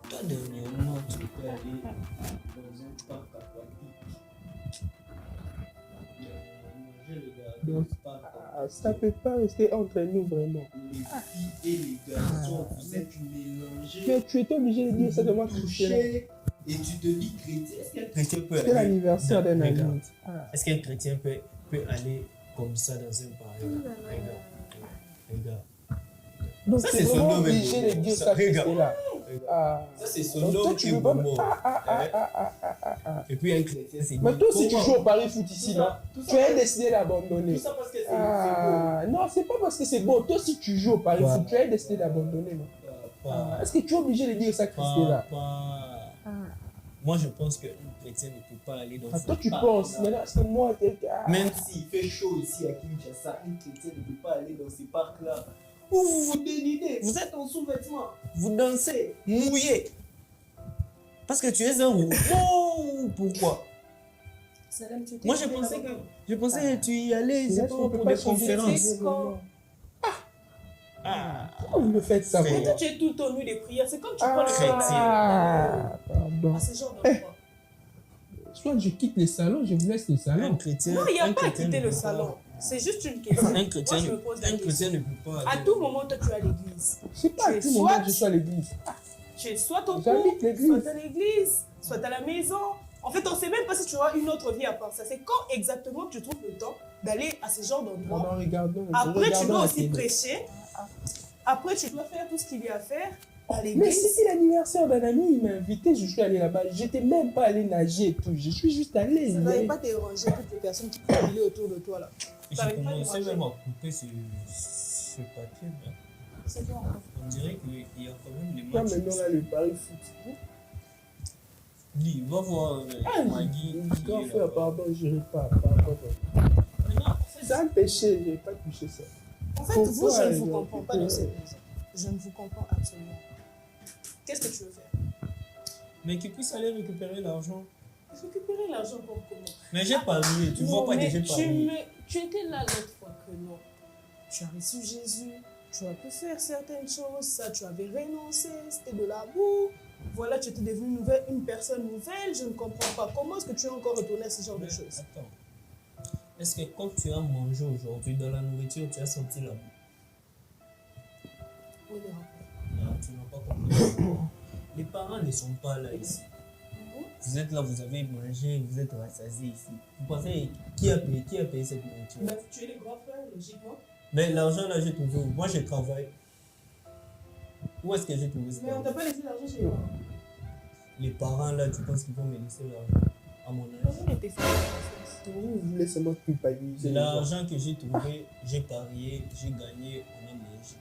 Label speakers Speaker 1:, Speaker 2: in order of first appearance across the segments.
Speaker 1: Toi, dernièrement, tu peux aller dans un parc aquatique. Manger les gars, dans ce parc.
Speaker 2: Ça peut pas rester entre nous vraiment.
Speaker 1: Les filles et les garçons, vous êtes mélangés.
Speaker 2: Mais tu étais obligé de dire ça de moi toucher.
Speaker 1: Et tu te dis chrétien. Est-ce qu'un chrétien peut
Speaker 2: C'est
Speaker 1: aller
Speaker 2: l'anniversaire d'un ami.
Speaker 1: Est-ce qu'un chrétien peut aller comme ça dans un pareil? Regarde.
Speaker 2: Donc
Speaker 1: Ça,
Speaker 2: c'est
Speaker 1: c'est son
Speaker 2: vraiment
Speaker 1: nom, même.
Speaker 2: obligé de dire
Speaker 1: Ça,
Speaker 2: ça.
Speaker 1: regarde.
Speaker 2: Là.
Speaker 1: Ça, c'est son
Speaker 2: Donc,
Speaker 1: nom
Speaker 2: toi,
Speaker 1: qui
Speaker 2: tu
Speaker 1: est
Speaker 2: veux pas...
Speaker 1: bon.
Speaker 2: Ah.
Speaker 1: Et puis un chrétien, c'est
Speaker 2: Mais toi aussi, tu joues au Paris Foot ici, non? Tu as décidé d'abandonner.
Speaker 1: Tout ça parce que c'est beau.
Speaker 2: Non, c'est pas parce que c'est beau. Toi aussi, tu joues au Paris Foot, tu as décidé d'abandonner, non? Est-ce que tu es obligé de dire ça, Christella?
Speaker 1: Moi, je pense qu'un chrétien ne peut pas aller dans ce
Speaker 2: Toi, tu
Speaker 1: parc.
Speaker 2: penses. Mais là, c'est moi.
Speaker 1: Même s'il fait chaud ici à Kinshasa, un chrétien ne peut pas aller dans ces parcs-là. Où vous vous dénudez, vous êtes en sous-vêtements, vous dansez, mouillé. Parce que tu es un robot. Pourquoi? Moi, je pensais que tu y allais, c'est pas pour des conférences.
Speaker 2: Pourquoi vous me faites ça?
Speaker 3: Mais toi, tu es tout au nu des prières. C'est comme tu prends le
Speaker 2: Pardon.
Speaker 3: à ce genre d'endroit.
Speaker 2: Soit je quitte les salons, je vous laisse les salons.
Speaker 1: Un chrétien.
Speaker 3: Non, il n'y a
Speaker 1: un
Speaker 3: pas à
Speaker 1: chrétien
Speaker 3: quitter
Speaker 1: ne
Speaker 3: le
Speaker 1: peut pas.
Speaker 3: salon. C'est juste une question.
Speaker 1: Un chrétien,
Speaker 3: Moi, je me pose la question.
Speaker 1: ne peut pas.
Speaker 3: À tout moment, toi, tu es à l'église.
Speaker 2: C'est pas à
Speaker 3: Tu es
Speaker 2: tout moment
Speaker 3: soit-
Speaker 2: que je suis à l'église.
Speaker 3: Tu es soit au
Speaker 2: J'habite
Speaker 3: cours,
Speaker 2: l'église.
Speaker 3: soit à l'église, soit à la maison. En fait, on ne sait même pas si tu auras une autre vie à part ça. C'est quand exactement que tu trouves le temps d'aller à ce genre d'endroit.
Speaker 2: Regardons.
Speaker 3: Après, tu dois
Speaker 2: la
Speaker 3: aussi
Speaker 2: télé.
Speaker 3: prêcher. Après, tu dois faire tout ce qu'il y a à faire à
Speaker 2: Mais
Speaker 3: l'église.
Speaker 2: c'était l'anniversaire d'un ami, il m'a invité, je suis allé là-bas. J'étais même pas allé nager et tout, je suis juste allé.
Speaker 3: Ça n'allait pas déranger toutes les personnes qui filaient autour de toi là.
Speaker 1: J'ai
Speaker 3: T'arrives pas à
Speaker 1: commencé
Speaker 3: déranger.
Speaker 1: même à couper ce papier. Là.
Speaker 3: C'est quoi encore?
Speaker 1: On dirait qu'il y a quand même les
Speaker 2: Toi
Speaker 1: matchs.
Speaker 2: maintenant là, le Paris Foot.
Speaker 1: Dis, va voir Maggie.
Speaker 2: Grand frère, pardon, je n'irai pas.
Speaker 3: Maintenant,
Speaker 2: C'est un péché, je n'ai pas touché ça.
Speaker 3: en fait,
Speaker 2: Pourquoi,
Speaker 3: vous, je ne vous
Speaker 2: alors,
Speaker 3: comprends pas dans cette maison. Je ne vous comprends absolument pas. Qu'est-ce que tu veux faire?
Speaker 1: Mais qu'il puisse aller récupérer l'argent.
Speaker 3: Récupérer l'argent comme comment?
Speaker 1: Mais j'ai parié, tu vois pas que j'ai parié.
Speaker 3: Tu étais là l'autre fois que non. Tu as reçu Jésus, tu as pu faire certaines choses, ça tu avais renoncé, c'était de la boue. Voilà, tu étais devenue une personne nouvelle, je ne comprends pas. Comment est-ce que tu es encore retourné à ce genre de choses?
Speaker 1: Attends. Est-ce que quand tu as mangé aujourd'hui dans la nourriture, tu as senti la boue?
Speaker 3: Oui, le rapport.
Speaker 1: Non, tu n'as pas compris. Les parents ne sont pas là ici. Vous êtes là, vous avez mangé, vous êtes rassasiés ici. Vous pensez qui a payé cette nourriture?
Speaker 3: Mais tu es le grand frère, logiquement.
Speaker 1: Mais l'argent là, j'ai trouvé où? Moi, je travaille. Où est-ce que j'ai trouvé ça?
Speaker 3: Mais on t'a pas laissé l'argent chez moi.
Speaker 1: Les parents là, tu penses qu'ils vont me laisser l'argent à mon âge?
Speaker 3: L'argent était fait.
Speaker 2: Vous voulez seulement culpabiliser.
Speaker 1: C'est l'argent que j'ai trouvé, j'ai parié, j'ai gagné, on a mangé.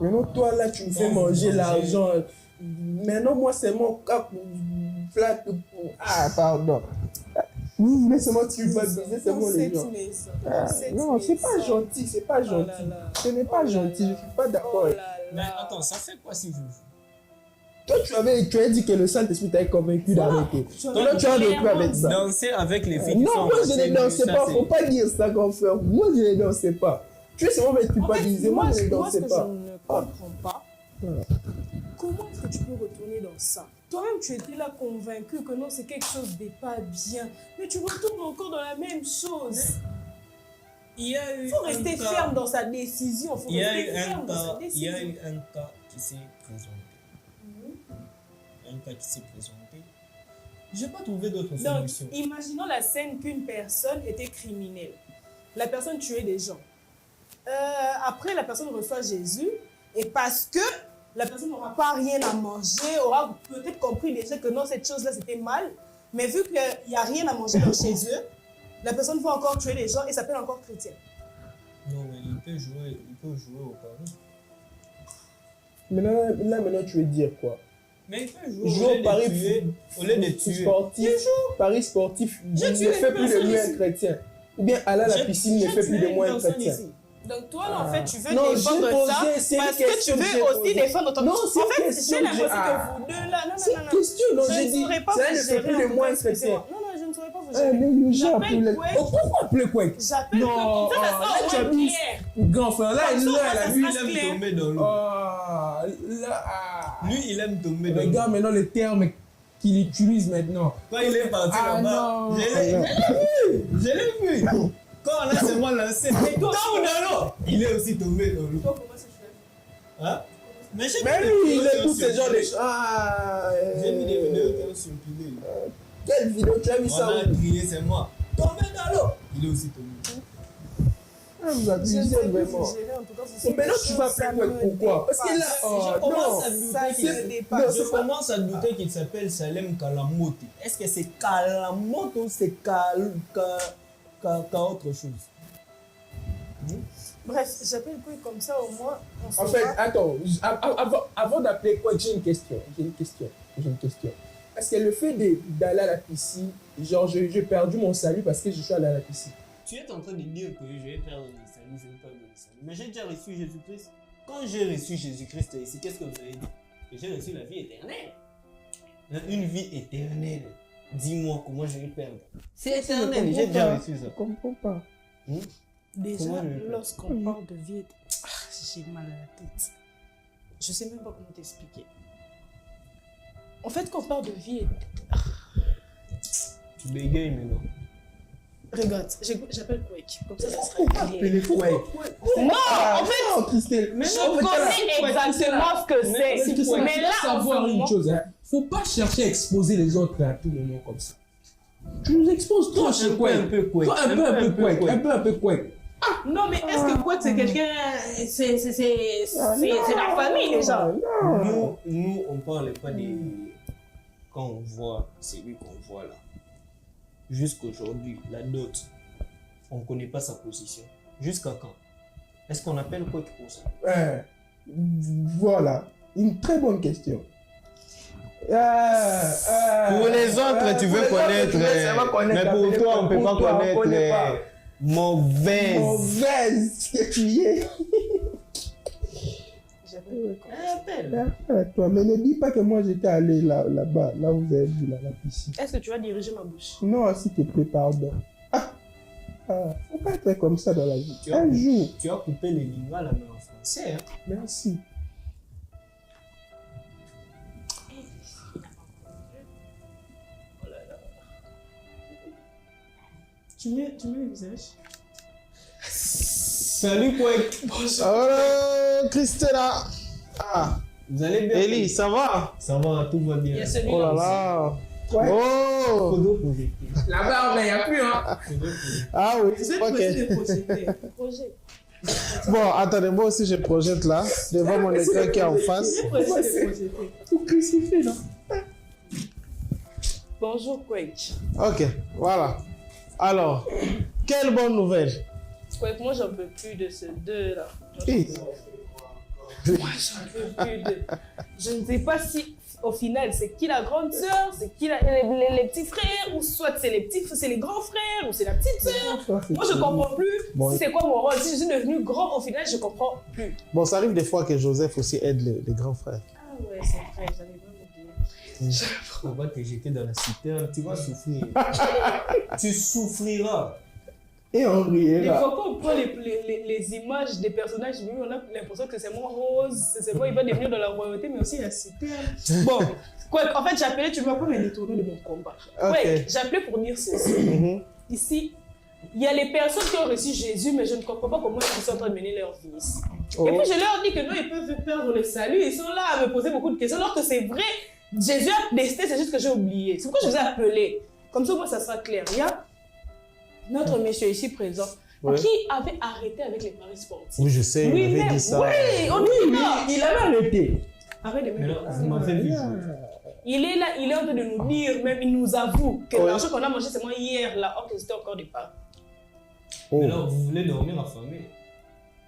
Speaker 2: Maintenant, toi là, tu me fais manger l'argent. Maintenant, moi, c'est mon cap. Pardon. Vous voulez seulement culpabiliser, c'est mon les gens. Non, c'est pas gentil, c'est pas gentil. Ce n'est pas gentil, je suis pas d'accord.
Speaker 1: Mais attends, ça fait quoi si je joue?
Speaker 2: Toi, tu as dit que le Saint-Esprit t'avait convaincu d'arrêter. Donc là, tu as repris avec ça.
Speaker 1: Danser avec les filles qui sont
Speaker 2: Non, moi, je ne dansais
Speaker 1: ça,
Speaker 2: pas.
Speaker 1: c'est-
Speaker 2: Faut pas dire ça, grand frère. Moi, je ne dansais pas. Tu es seulement culpabiliser. Moi, je ne
Speaker 3: moi, ce
Speaker 2: dansais
Speaker 3: que
Speaker 2: pas.
Speaker 3: je ne comprends pas, comment est-ce que tu peux retourner dans ça? Toi-même, tu étais là convaincu que non, c'est quelque chose de pas bien. Mais tu retournes encore dans la même chose.
Speaker 1: Il y a eu
Speaker 3: Il faut rester
Speaker 1: un cas-
Speaker 3: ferme dans sa décision.
Speaker 1: Il y a eu un cas qui s'est présenté. Un cas qui s'est présenté. J'ai pas trouvé d'autre
Speaker 3: Donc,
Speaker 1: solution.
Speaker 3: imaginons la scène qu'une personne était criminelle. La personne tuait des gens. Après, la personne reçoit Jésus. Et parce que la personne n'aura pas rien à manger, aura peut-être compris déjà que non, cette chose-là, c'était mal. Mais vu qu'il n'y a rien à manger dans chez eux, la personne va encore tuer les gens et s'appelle encore chrétien.
Speaker 1: Non, mais il peut jouer au Paris.
Speaker 2: Maintenant, tu veux dire quoi?
Speaker 1: Mais il peut jouer
Speaker 2: Jouer
Speaker 1: au
Speaker 2: au
Speaker 1: lieu
Speaker 2: Paris
Speaker 1: de tuer. Au lieu de tuer.
Speaker 2: sportif, Paris sportif ne
Speaker 3: tué les
Speaker 2: fait plus de
Speaker 3: personnes
Speaker 2: moi un
Speaker 3: ici.
Speaker 2: chrétien. Ou bien aller à la
Speaker 1: J'ai-
Speaker 2: piscine ne
Speaker 1: j'ai
Speaker 2: fait plus
Speaker 1: tué
Speaker 2: de moi
Speaker 1: une
Speaker 2: un
Speaker 1: personne
Speaker 2: chrétien.
Speaker 1: ici.
Speaker 3: Donc toi, là, en fait, tu veux
Speaker 2: Non,
Speaker 3: défendre
Speaker 2: j'ai posé,
Speaker 3: ça
Speaker 2: c'est une
Speaker 3: parce que tu
Speaker 2: question que
Speaker 3: veux
Speaker 2: j'ai
Speaker 3: aussi
Speaker 2: posée.
Speaker 3: défendre ton...
Speaker 2: Non, c'est
Speaker 3: en
Speaker 2: une
Speaker 3: fait,
Speaker 2: question
Speaker 3: j'ai
Speaker 2: que j'ai-
Speaker 3: l'impression que vous deux, là... Non,
Speaker 2: C'est
Speaker 3: non,
Speaker 2: une
Speaker 3: non.
Speaker 2: question, donc
Speaker 3: Je
Speaker 2: j'ai
Speaker 3: ne
Speaker 2: dit,
Speaker 3: saurais pas
Speaker 2: ça
Speaker 3: vous
Speaker 2: ne fait
Speaker 3: gérer,
Speaker 2: plus
Speaker 3: en
Speaker 2: de
Speaker 3: tout
Speaker 2: moi
Speaker 3: cas,
Speaker 2: un chrétien.
Speaker 3: excusez-moi. Non, non, je ne saurais pas vous
Speaker 2: Négligeable.
Speaker 3: J'appelle Quake.
Speaker 2: Pourquoi appeler Quake?
Speaker 3: J'appelle
Speaker 2: Non,
Speaker 3: Quake. Comme ça
Speaker 2: là, tu
Speaker 3: sera
Speaker 2: as
Speaker 3: au
Speaker 2: mis-
Speaker 3: moins clair.
Speaker 2: Grand frère, là,
Speaker 3: Comme ça,
Speaker 2: là,
Speaker 3: ça
Speaker 2: lui,
Speaker 3: se
Speaker 2: il
Speaker 3: passe
Speaker 2: aime
Speaker 3: clair.
Speaker 1: tomber dans l'eau. Lui, il aime tomber dans l'eau.
Speaker 2: Regarde maintenant les termes qu'il utilise maintenant.
Speaker 1: Quand il est parti
Speaker 2: Ah,
Speaker 1: là-bas,
Speaker 2: non.
Speaker 1: je l'ai vu. Quand on a seulement lancé, tombe dans l'eau. Il est aussi tombé dans l'eau.
Speaker 3: Toi, comment ça se fait?
Speaker 1: Hein? Mais j'ai
Speaker 2: Mais
Speaker 1: vu
Speaker 2: lui,
Speaker 1: des
Speaker 2: il
Speaker 1: vidéos
Speaker 2: est tous
Speaker 1: qui ont
Speaker 2: ces gens de...
Speaker 1: circulé.
Speaker 2: Ah,
Speaker 1: J'ai vu des vidéos qui ont circulé.
Speaker 2: Quelle vidéo tu as vu
Speaker 1: On
Speaker 2: ça?
Speaker 1: a crié, c'est moi. Tombé dans l'eau. Il est aussi tombé.
Speaker 2: Ah, vous
Speaker 3: Je ne
Speaker 2: abusez
Speaker 3: sais plus
Speaker 2: vraiment.
Speaker 3: si gérer, en tout cas, ce
Speaker 2: Mais
Speaker 3: sont
Speaker 2: maintenant,
Speaker 3: des
Speaker 2: tu vas
Speaker 3: choses, ça
Speaker 2: appeler
Speaker 3: me
Speaker 2: pourquoi? Parce que là,
Speaker 3: dépasse.
Speaker 1: Je commence à
Speaker 2: non.
Speaker 1: douter
Speaker 3: Ça
Speaker 1: qu'il
Speaker 3: me dépasse.
Speaker 1: Je commence à douter qu'il s'appelle Salem Kalamoto. Est-ce que c'est Kalamoto ou c'est autre chose?
Speaker 3: Bref, j'appelle quoi comme ça au moins. On
Speaker 2: En
Speaker 3: saura.
Speaker 2: fait, attends, avant d'appeler quoi, j'ai une question. Est-ce que le fait d'aller à la piscine, genre j'ai perdu mon salut parce que je suis allé à la piscine?
Speaker 1: Tu es en train de dire que je vais perdre le salut, je vais perdre le salut. Mais j'ai déjà reçu Jésus-Christ. Quand j'ai reçu Jésus-Christ ici, qu'est-ce que vous avez dit? Que j'ai reçu la vie éternelle. Une vie éternelle. Dis-moi comment je vais perdre. C'est éternel, j'ai déjà reçu ça.
Speaker 2: Je comprends pas.
Speaker 3: Déjà,
Speaker 1: Comment je vais faire?
Speaker 3: lorsqu'on parle de vie, j'ai mal à la tête. Je sais même pas comment t'expliquer. En fait, quand on parle de vie,
Speaker 1: Tu bégayes maintenant.
Speaker 3: regarde, j'appelle Quake. Comme ça sera clair.
Speaker 2: Appelez Quake.
Speaker 3: Non, en fait,
Speaker 2: Non, Christelle.
Speaker 3: je connais exactement ce que c'est. Mais là, en
Speaker 2: savoir
Speaker 3: ce
Speaker 2: une
Speaker 3: moment,
Speaker 2: chose, hein. Faut pas chercher à exposer les autres à tout moment comme ça. Tu nous exposes toi chez Quake.
Speaker 1: Un peu Quake.
Speaker 2: Toi, un peu Quake.
Speaker 3: non, mais est-ce que Quake c'est quelqu'un, c'est la famille déjà.
Speaker 1: Nous, on parle pas des... Quand on voit celui qu'on voit là, jusqu'aujourd'hui, la dot, on connaît pas sa position. Jusqu'à quand? Est-ce qu'on appelle quoi pour ça?
Speaker 2: Voilà, une très bonne question.
Speaker 1: Pour les autres, tu veux connaître, mais pour toi, on ne peut pas connaître mauvaise
Speaker 2: que tu y es. Toi, mais ne dis pas que moi j'étais allé là-bas, là où vous avez vu la piscine.
Speaker 3: Est-ce que tu vas diriger ma bouche?
Speaker 2: Non, s'il te plaît, pardon. Faut pas être comme ça dans la vie.
Speaker 1: Tu as-
Speaker 2: Un jour,
Speaker 1: Tu as coupé les lignes là, mais en français. Hein?
Speaker 2: merci.
Speaker 3: Tu mets le visage.
Speaker 1: Salut, Quake.
Speaker 4: Oh, Christella. Ah,
Speaker 1: Vous allez bien?
Speaker 4: Eli, ça va?
Speaker 1: Ça va, tout va bien.
Speaker 3: Il y a celui-là
Speaker 4: Oh là
Speaker 3: aussi.
Speaker 4: là.
Speaker 2: Ouais.
Speaker 4: Oh.
Speaker 1: Photo projetée.
Speaker 2: Là-bas, il n'y a plus, hein.
Speaker 1: Photo projetée.
Speaker 4: Ah oui,
Speaker 3: Je vais
Speaker 4: ok.
Speaker 3: poser des projetés. Projet.
Speaker 4: Bon, attendez, moi aussi je projette là, devant mon écran qui est en face.
Speaker 3: Je vais poser des projetés.
Speaker 2: Tout crucifié, là.
Speaker 3: Bonjour Quake.
Speaker 4: Ok, voilà. Alors, quelle bonne nouvelle.
Speaker 3: Quake, moi j'en peux plus de ces deux là.
Speaker 4: Hi.
Speaker 3: J'en peux plus de... Je ne sais pas si au final c'est qui la grande sœur, c'est qui les petits frères, ou soit c'est les grands frères, ou c'est la petite sœur. Moi je comprends plus
Speaker 4: Bon,
Speaker 3: c'est quoi mon rôle. Si je suis devenu grand au final, je comprends plus.
Speaker 4: Bon, ça arrive des fois que Joseph aussi aide les grands frères.
Speaker 3: Ah ouais, c'est vrai, j'avais vraiment oublié.
Speaker 1: On va te jeter dans la citerne, tu vas souffrir. Tu souffriras.
Speaker 2: Et on riait
Speaker 3: Des
Speaker 2: là.
Speaker 3: fois, quand on prend les images des personnages, on a l'impression que c'est moi Rose, c'est moi, il va devenir dans la royauté, mais aussi la cité. Bon, quoi, en fait, j'appelais, tu ne vas pas me détourner de mon combat.
Speaker 4: Ok.
Speaker 3: Ouais, j'appelais pour dire ceci.
Speaker 4: Mhm.
Speaker 3: Ici, il y a les personnes qui ont reçu Jésus, mais je ne comprends pas comment ils sont en train de mener leur vie ici.
Speaker 4: Oh.
Speaker 3: Et puis, je leur dis que non, ils peuvent perdre le salut. Ils sont là à me poser beaucoup de questions, alors que c'est vrai. Jésus a décidé, c'est juste que j'ai oublié. C'est pourquoi je vous ai appelé. Comme ça, moi, ça sera clair. Il y a notre monsieur ici présent
Speaker 4: Ouais.
Speaker 3: qui avait arrêté avec les paris sportifs.
Speaker 4: Oui, je sais, il m'avait
Speaker 3: Lui-même,
Speaker 4: dit ça.
Speaker 3: oui, on dit pas.
Speaker 2: Il avait arrêté.
Speaker 3: Arrête de
Speaker 1: Mais
Speaker 3: me
Speaker 1: là, vous m'avez vu jouer.
Speaker 3: Il est là, il est en train de nous dire, même il nous avoue que
Speaker 4: Ouais.
Speaker 3: l'argent qu'on a mangé, c'est moi hier, là, or que c'était encore des paris.
Speaker 4: Oh.
Speaker 1: Mais là, vous voulez dormir affamé.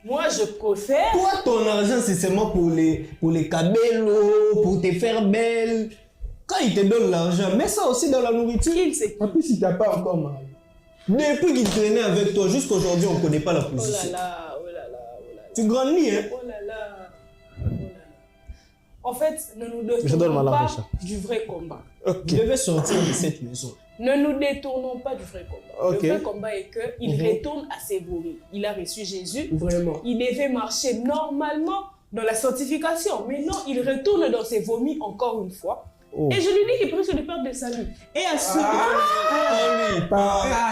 Speaker 3: Moi, je préfère.
Speaker 1: Toi, ton argent, c'est seulement pour les cabellos, pour te faire belle. Quand il te donne l'argent, mets ça aussi dans la nourriture.
Speaker 3: Il sait.
Speaker 2: En plus, il t'a pas encore marié.
Speaker 1: Depuis qu'il traînait avec toi, jusqu'aujourd'hui, on ne connaît pas la
Speaker 3: Oh là
Speaker 1: position.
Speaker 3: là, oh là là, oh là là.
Speaker 1: Tu grandis, hein?
Speaker 3: Oh là là, oh là là. En fait, ne nous
Speaker 4: Je donne ma
Speaker 3: détournons
Speaker 4: langue,
Speaker 3: pas
Speaker 4: Richard.
Speaker 3: du vrai combat.
Speaker 1: Tu devais sortir de cette maison.
Speaker 3: Ne nous détournons pas du vrai combat.
Speaker 2: Ok.
Speaker 3: Le vrai combat est qu'il retourne à ses vomies. Il a reçu Jésus.
Speaker 2: Vraiment.
Speaker 3: Il devait marcher normalement dans la sanctification. Mais non, il retourne dans ses vomies encore une fois.
Speaker 2: Oh.
Speaker 3: Et je lui dis qu'il risque de perdre le salut. Et à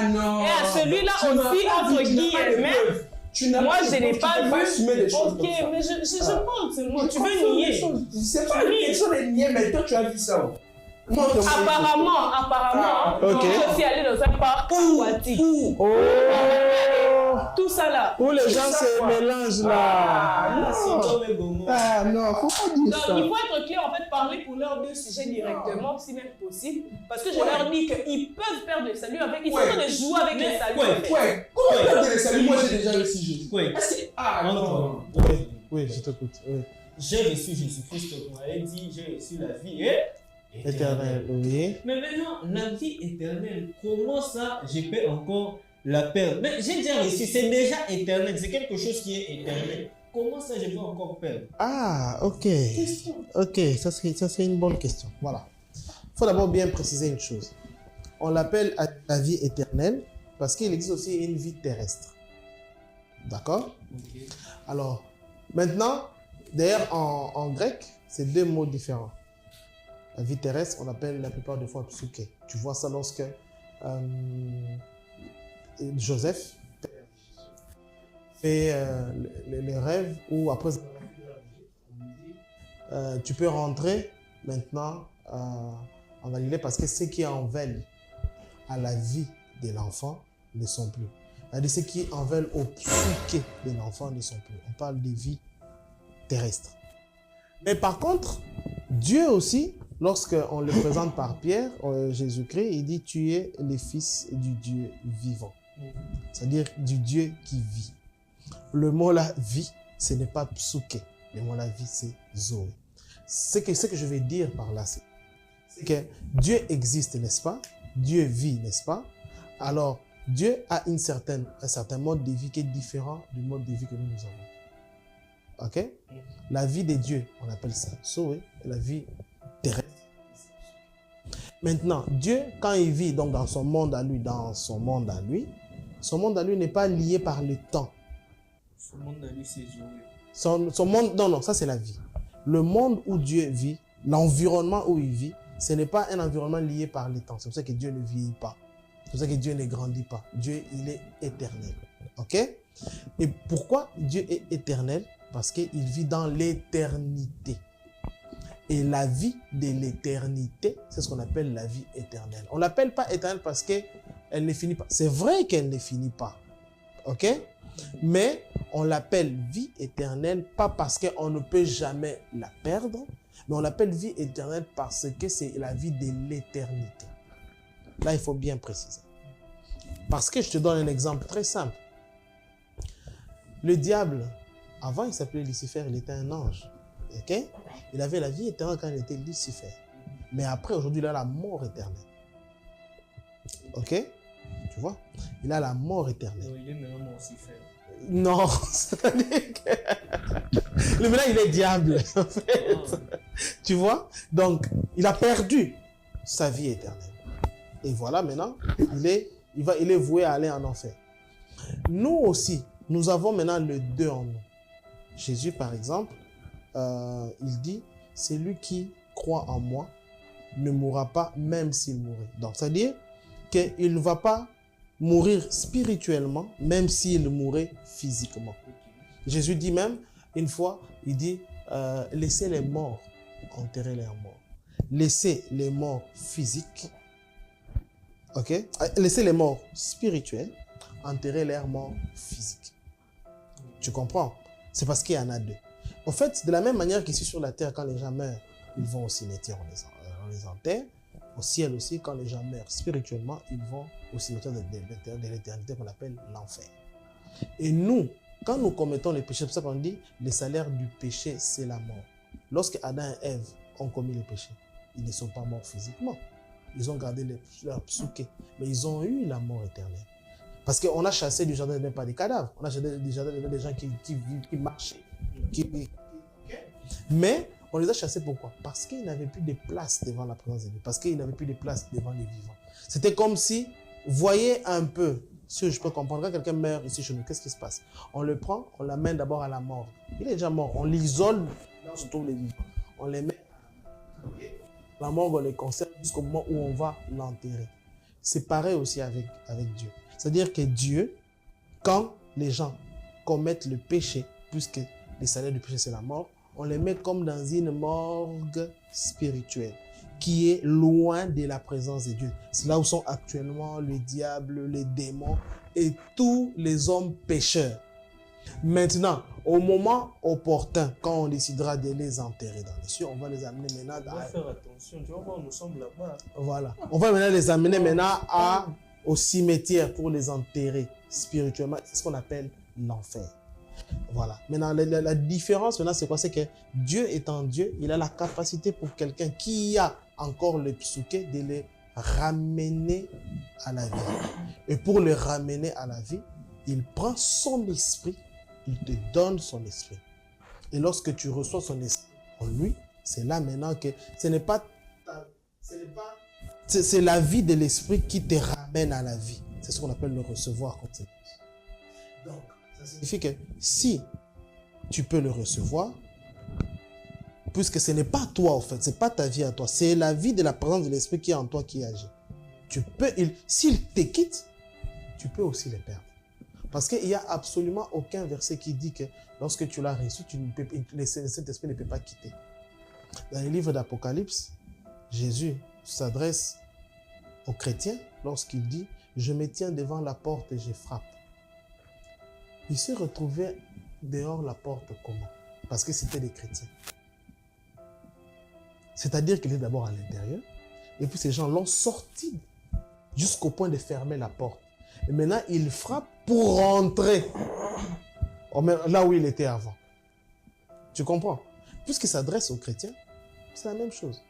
Speaker 2: Non.
Speaker 3: Et à celui-là aussi, entre guillemets, moi je n'ai pas vu. Ok, mais je parle seulement. Tu veux nier?
Speaker 2: C'est pas une question de nier, mais toi tu as vu ça.
Speaker 3: Apparemment,
Speaker 2: Ok.
Speaker 3: je suis allé dans un parc aquatique.
Speaker 2: Oh.
Speaker 3: Tout ça là.
Speaker 4: Où les gens se mélangent là.
Speaker 2: Non, faut pas dire
Speaker 3: Donc,
Speaker 2: ça.
Speaker 3: il faut être clair, en fait, parler pour leurs deux sujets directement, si même possible. Parce que je leur dis qu'ils peuvent perdre le salut avec. Ils sont en train de jouer avec le salut. en fait.
Speaker 2: Comment perdre le salut? Moi j'ai déjà reçu Jésus.
Speaker 1: Non.
Speaker 4: Oui, je t'écoute. Oui.
Speaker 1: J'ai reçu Jésus-Christ, on m'avait dit, j'ai reçu la vie
Speaker 4: Éternel, oui.
Speaker 1: Mais maintenant, la vie éternelle, comment ça, je peux encore la perdre? Mais j'ai déjà reçu, c'est déjà éternel, c'est quelque chose qui est éternel. Comment ça, je peux encore perdre?
Speaker 4: Ah, ok. Ok, ça c'est une bonne question. Voilà. Il faut d'abord bien préciser une chose. On l'appelle la vie éternelle parce qu'il existe aussi une vie terrestre. D'accord?
Speaker 1: Ok.
Speaker 4: Alors, maintenant, d'ailleurs, en grec, c'est deux mots différents. La vie terrestre, on l'appelle la plupart des fois psyché. Tu vois ça lorsque Joseph fait les rêves où après tu peux rentrer maintenant en Galilée parce que ceux qui en veulent à la vie de l'enfant ne sont plus. C'est-à-dire ceux qui en veulent au psyché de l'enfant ne sont plus. On parle de vie terrestre. Mais par contre, Dieu aussi, lorsqu'on le présente par Pierre, Jésus-Christ, il dit « Tu es le fils du Dieu vivant ». C'est-à-dire du Dieu qui vit. Le mot là, vie, ce n'est pas psuké. Le mot là, vie, c'est zoé. Ce que je vais dire par là, c'est que Dieu existe, n'est-ce pas? Dieu vit, n'est-ce pas? Alors, Dieu a un certain mode de vie qui est différent du mode de vie que nous avons. Ok? La vie de Dieu, on appelle ça zoé, et la vie terrestre. Maintenant, Dieu, quand il vit donc dans son monde à lui, son monde à lui n'est pas lié par le temps.
Speaker 1: Son monde à lui, c'est joué.
Speaker 4: Son monde, non, ça c'est la vie. Le monde où Dieu vit, l'environnement où il vit, ce n'est pas un environnement lié par le temps. C'est pour ça que Dieu ne vieillit pas. C'est pour ça que Dieu ne grandit pas. Dieu, il est éternel. Ok? Et pourquoi Dieu est éternel? Parce qu'il vit dans l'éternité. Et la vie de l'éternité, c'est ce qu'on appelle la vie éternelle. On ne l'appelle pas éternelle parce qu'elle ne finit pas. C'est vrai qu'elle ne finit pas. Ok? Mais on l'appelle vie éternelle, pas parce qu'on ne peut jamais la perdre, mais on l'appelle vie éternelle parce que c'est la vie de l'éternité. Là, il faut bien préciser. Parce que je te donne un exemple très simple. Le diable, avant, il s'appelait Lucifer, il était un ange. Ok? Il avait la vie éternelle quand il était Lucifer. Mais après, aujourd'hui, il a la mort éternelle. Ok? Tu vois? Il a la mort éternelle.
Speaker 1: Non, il est maintenant Lucifer.
Speaker 4: Non, c'est-à-dire que... Maintenant, il est diable, en fait. Tu vois? Donc, il a perdu sa vie éternelle. Et voilà, maintenant, il est voué à aller en enfer. Nous aussi, nous avons maintenant le deux en nous. Jésus, par exemple, il dit, c'est lui qui croit en moi ne mourra pas même s'il mourait. Donc, c'est-à-dire qu'il ne va pas mourir spirituellement même s'il mourait physiquement. Jésus dit même, une fois, il dit, laissez les morts enterrer leurs morts. Laissez les morts physiques, ok? Laissez les morts spirituels enterrer leurs morts physiques. Tu comprends? C'est parce qu'il y en a deux. En fait, de la même manière qu'ici sur la terre, quand les gens meurent, ils vont au cimetière, on les enterre. Au ciel aussi, quand les gens meurent spirituellement, ils vont au cimetière de l'éternité qu'on appelle l'enfer. Et nous, quand nous commettons les péchés, c'est pour ça qu'on dit, le salaire du péché, c'est la mort. Lorsque Adam et Ève ont commis les péchés, ils ne sont pas morts physiquement. Ils ont gardé leur psuké, mais ils ont eu la mort éternelle. Parce qu'on a chassé du jardin d'Éden pas des cadavres, on a chassé du jardin d'Éden des gens qui marchaient. Mais on les a chassés pourquoi? Parce qu'ils n'avaient plus de place devant la présence de Dieu, parce qu'ils n'avaient plus de place devant les vivants. C'était comme si, voyez un peu, si je peux comprendre, quand quelqu'un meurt ici chez nous, qu'est-ce qui se passe? On le prend, on l'amène d'abord à la mort. Il est déjà mort, on l'isole, là où se trouvent les vivants. On les met à la morgue, on les conserve jusqu'au moment où on va l'enterrer. C'est pareil aussi avec Dieu. C'est-à-dire que Dieu, quand les gens commettent le péché, puisque le salaire du péché c'est la mort, on les met comme dans une morgue spirituelle qui est loin de la présence de Dieu. C'est là où sont actuellement le diable, les démons et tous les hommes pécheurs. Maintenant, au moment opportun, quand on décidera de les enterrer dans les cieux, on va les amener maintenant
Speaker 1: On va faire attention, tu vas voir, nous sommes là-bas.
Speaker 4: Voilà. On va maintenant les amener maintenant au cimetière pour les enterrer spirituellement. C'est ce qu'on appelle l'enfer. Voilà. Maintenant, la différence, maintenant, c'est quoi? C'est que Dieu étant Dieu, il a la capacité pour quelqu'un qui a encore le psuké de les ramener à la vie. Et pour les ramener à la vie, il prend son esprit, il te donne son esprit. Et lorsque tu reçois son esprit en lui, c'est là maintenant que c'est la vie de l'esprit qui te ramène à la vie. C'est ce qu'on appelle le recevoir comme ça. Donc, ça signifie que si tu peux le recevoir, puisque ce n'est pas toi en fait, ce n'est pas ta vie à toi, c'est la vie de la présence de l'esprit qui est en toi qui agit. Tu peux, s'il te quitte, tu peux aussi le perdre. Parce qu'il n'y a absolument aucun verset qui dit que lorsque tu l'as reçu, cet esprit ne peut pas quitter. Dans le livre d'Apocalypse, Jésus s'adresse aux chrétiens lorsqu'il dit « Je me tiens devant la porte et je frappe ». Il s'est retrouvé dehors la porte comment? Parce que c'était des chrétiens. C'est-à-dire qu'il est d'abord à l'intérieur, et puis ces gens l'ont sorti jusqu'au point de fermer la porte. Et maintenant, il frappe pour rentrer là où il était avant. Tu comprends? Puisqu'il s'adresse aux chrétiens, c'est la même chose.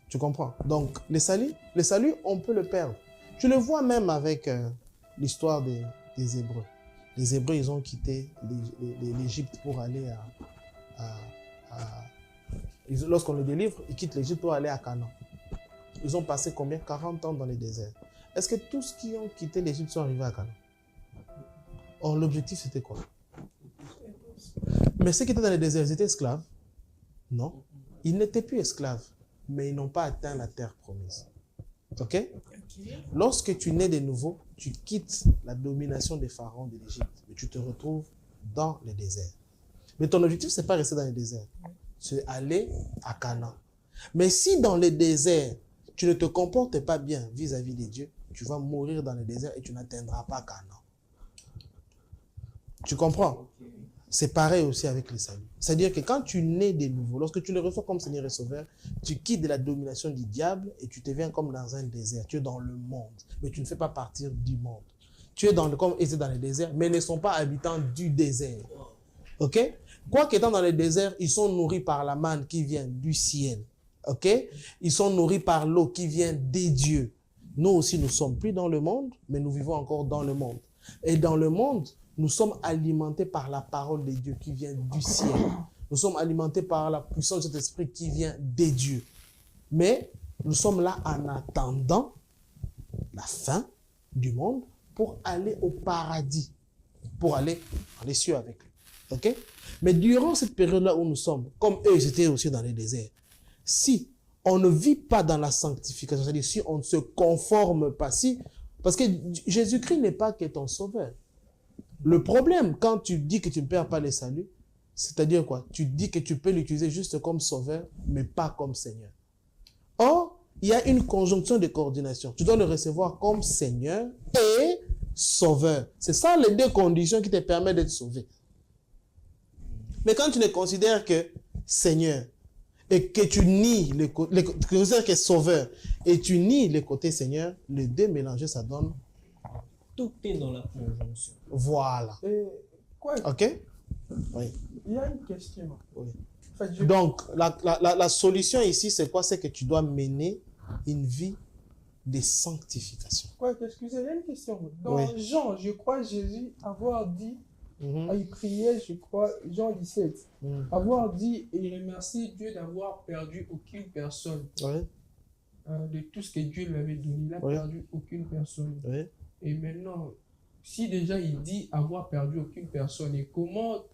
Speaker 4: Tu comprends? Donc, le salut, on peut le perdre. Tu le vois même avec l'histoire des Hébreux. Les Hébreux, ils ont quitté l'Égypte pour aller lorsqu'on le délivre, ils quittent l'Égypte pour aller à Canaan. Ils ont passé combien? 40 ans dans le désert. Est-ce que tous qui ont quitté l'Égypte sont arrivés à Canaan? Or, l'objectif, c'était quoi? Mais ceux qui étaient dans le désert, ils étaient esclaves? Non. Ils n'étaient plus esclaves, mais ils n'ont pas atteint la terre promise. Ok? Lorsque tu nais de nouveau, tu quittes la domination des pharaons de l'Égypte, mais tu te retrouves dans le désert. Mais ton objectif, ce n'est pas rester dans le désert, c'est aller à Canaan. Mais si dans le désert, tu ne te comportes pas bien vis-à-vis de Dieu, tu vas mourir dans le désert et tu n'atteindras pas Canaan. Tu comprends? C'est pareil aussi avec le salut. C'est-à-dire que quand tu nais de nouveau, lorsque tu le reçois comme Seigneur et Sauveur, tu quittes de la domination du diable et tu deviens comme dans un désert. Tu es dans le monde, mais tu ne fais pas partir du monde. Tu es comme ils étaient dans le désert, mais ne sont pas habitants du désert. Ok? Quoi qu'étant dans le désert, ils sont nourris par la manne qui vient du ciel. Ok? Ils sont nourris par l'eau qui vient des dieux. Nous aussi, nous ne sommes plus dans le monde, mais nous vivons encore dans le monde. Et dans le monde, nous sommes alimentés par la parole de Dieu qui vient du ciel. Nous sommes alimentés par la puissance de cet esprit qui vient des dieux. Mais nous sommes là en attendant la fin du monde pour aller au paradis, pour aller dans les cieux avec lui. Ok? Mais durant cette période-là où nous sommes, comme eux, ils étaient aussi dans les déserts, si on ne vit pas dans la sanctification, c'est-à-dire si on ne se conforme pas, parce que Jésus-Christ n'est pas que ton sauveur. Le problème, quand tu dis que tu ne perds pas le salut, c'est-à-dire quoi? Tu dis que tu peux l'utiliser juste comme sauveur, mais pas comme Seigneur. Or, il y a une conjonction de coordination. Tu dois le recevoir comme Seigneur et sauveur. C'est ça les deux conditions qui te permettent d'être sauvé. Mais quand tu ne considères que Seigneur et que tu nies que tu sauveur et tu nies les côtés Seigneur, les deux mélangés, ça donne.
Speaker 1: Tout est dans la conjonction.
Speaker 4: Voilà. Ok? Oui.
Speaker 2: Il y a une question.
Speaker 4: Oui.
Speaker 2: En fait,
Speaker 4: Donc, la solution ici, c'est quoi? C'est que tu dois mener une vie de sanctification.
Speaker 2: Ouais, excusez, il y a une question. Dans Jean, je crois Jésus avoir dit, il priait, je crois, Jean 17, avoir dit et remercier Dieu d'avoir perdu aucune personne.
Speaker 4: Oui.
Speaker 2: de tout ce que Dieu lui avait donné. Il n'a perdu aucune personne.
Speaker 4: Oui.
Speaker 2: Et maintenant, si déjà il dit avoir perdu aucune personne, et comment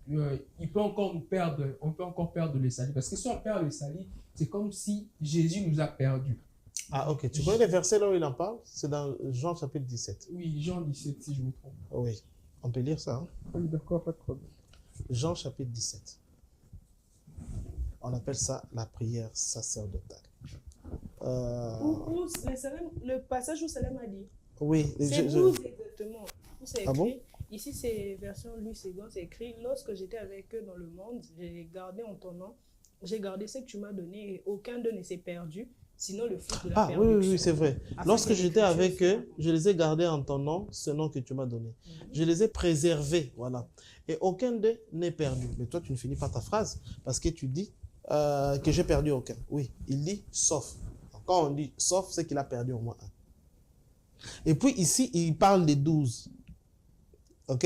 Speaker 2: il peut encore nous perdre, on peut encore perdre le salut? Parce que si on perd le salut, c'est comme si Jésus nous a perdus.
Speaker 4: Ah, ok. Tu connais les versets là où il en parle? C'est dans Jean chapitre 17.
Speaker 2: Oui, Jean 17, si je me trompe.
Speaker 4: Oui. On peut lire ça. Hein?
Speaker 2: Oui, d'accord, pas de problème.
Speaker 4: Jean chapitre 17. On appelle ça la prière sacerdotale.
Speaker 3: Le passage où Salem a dit.
Speaker 4: Oui.
Speaker 3: C'est 12 exactement. C'est écrit.
Speaker 4: Ah bon?
Speaker 3: Ici, c'est version Louis II, c'est écrit: lorsque j'étais avec eux dans le monde, j'ai gardé en ton nom, j'ai gardé ce que tu m'as donné, et aucun d'eux ne s'est perdu, sinon le fruit de la perdition.
Speaker 4: Oui, c'est vrai. Lorsque j'étais avec eux, je les ai gardés en ton nom, ce nom que tu m'as donné. Je les ai préservés, voilà. Et aucun d'eux n'est perdu. Mais toi, tu ne finis pas ta phrase, parce que tu dis que j'ai perdu aucun. Oui, il dit sauf. Quand on dit sauf, c'est qu'il a perdu au moins un. Et puis ici, il parle des 12. Ok?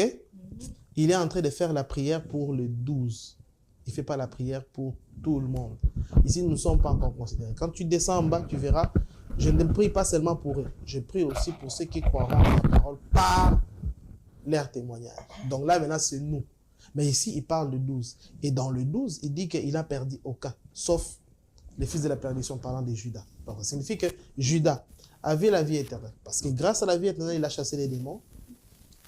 Speaker 4: Il est en train de faire la prière pour les 12. Il ne fait pas la prière pour tout le monde. Ici, nous ne sommes pas encore considérés. Quand tu descends en bas, tu verras, je ne prie pas seulement pour eux. Je prie aussi pour ceux qui croiront à la parole par leur témoignage. Donc là, maintenant, c'est nous. Mais ici, il parle de 12. Et dans le 12, il dit qu'il n'a perdu aucun, sauf les fils de la perdition, parlant de Judas. Donc, ça signifie que Judas avait la vie éternelle. Parce que grâce à la vie éternelle, il a chassé les démons.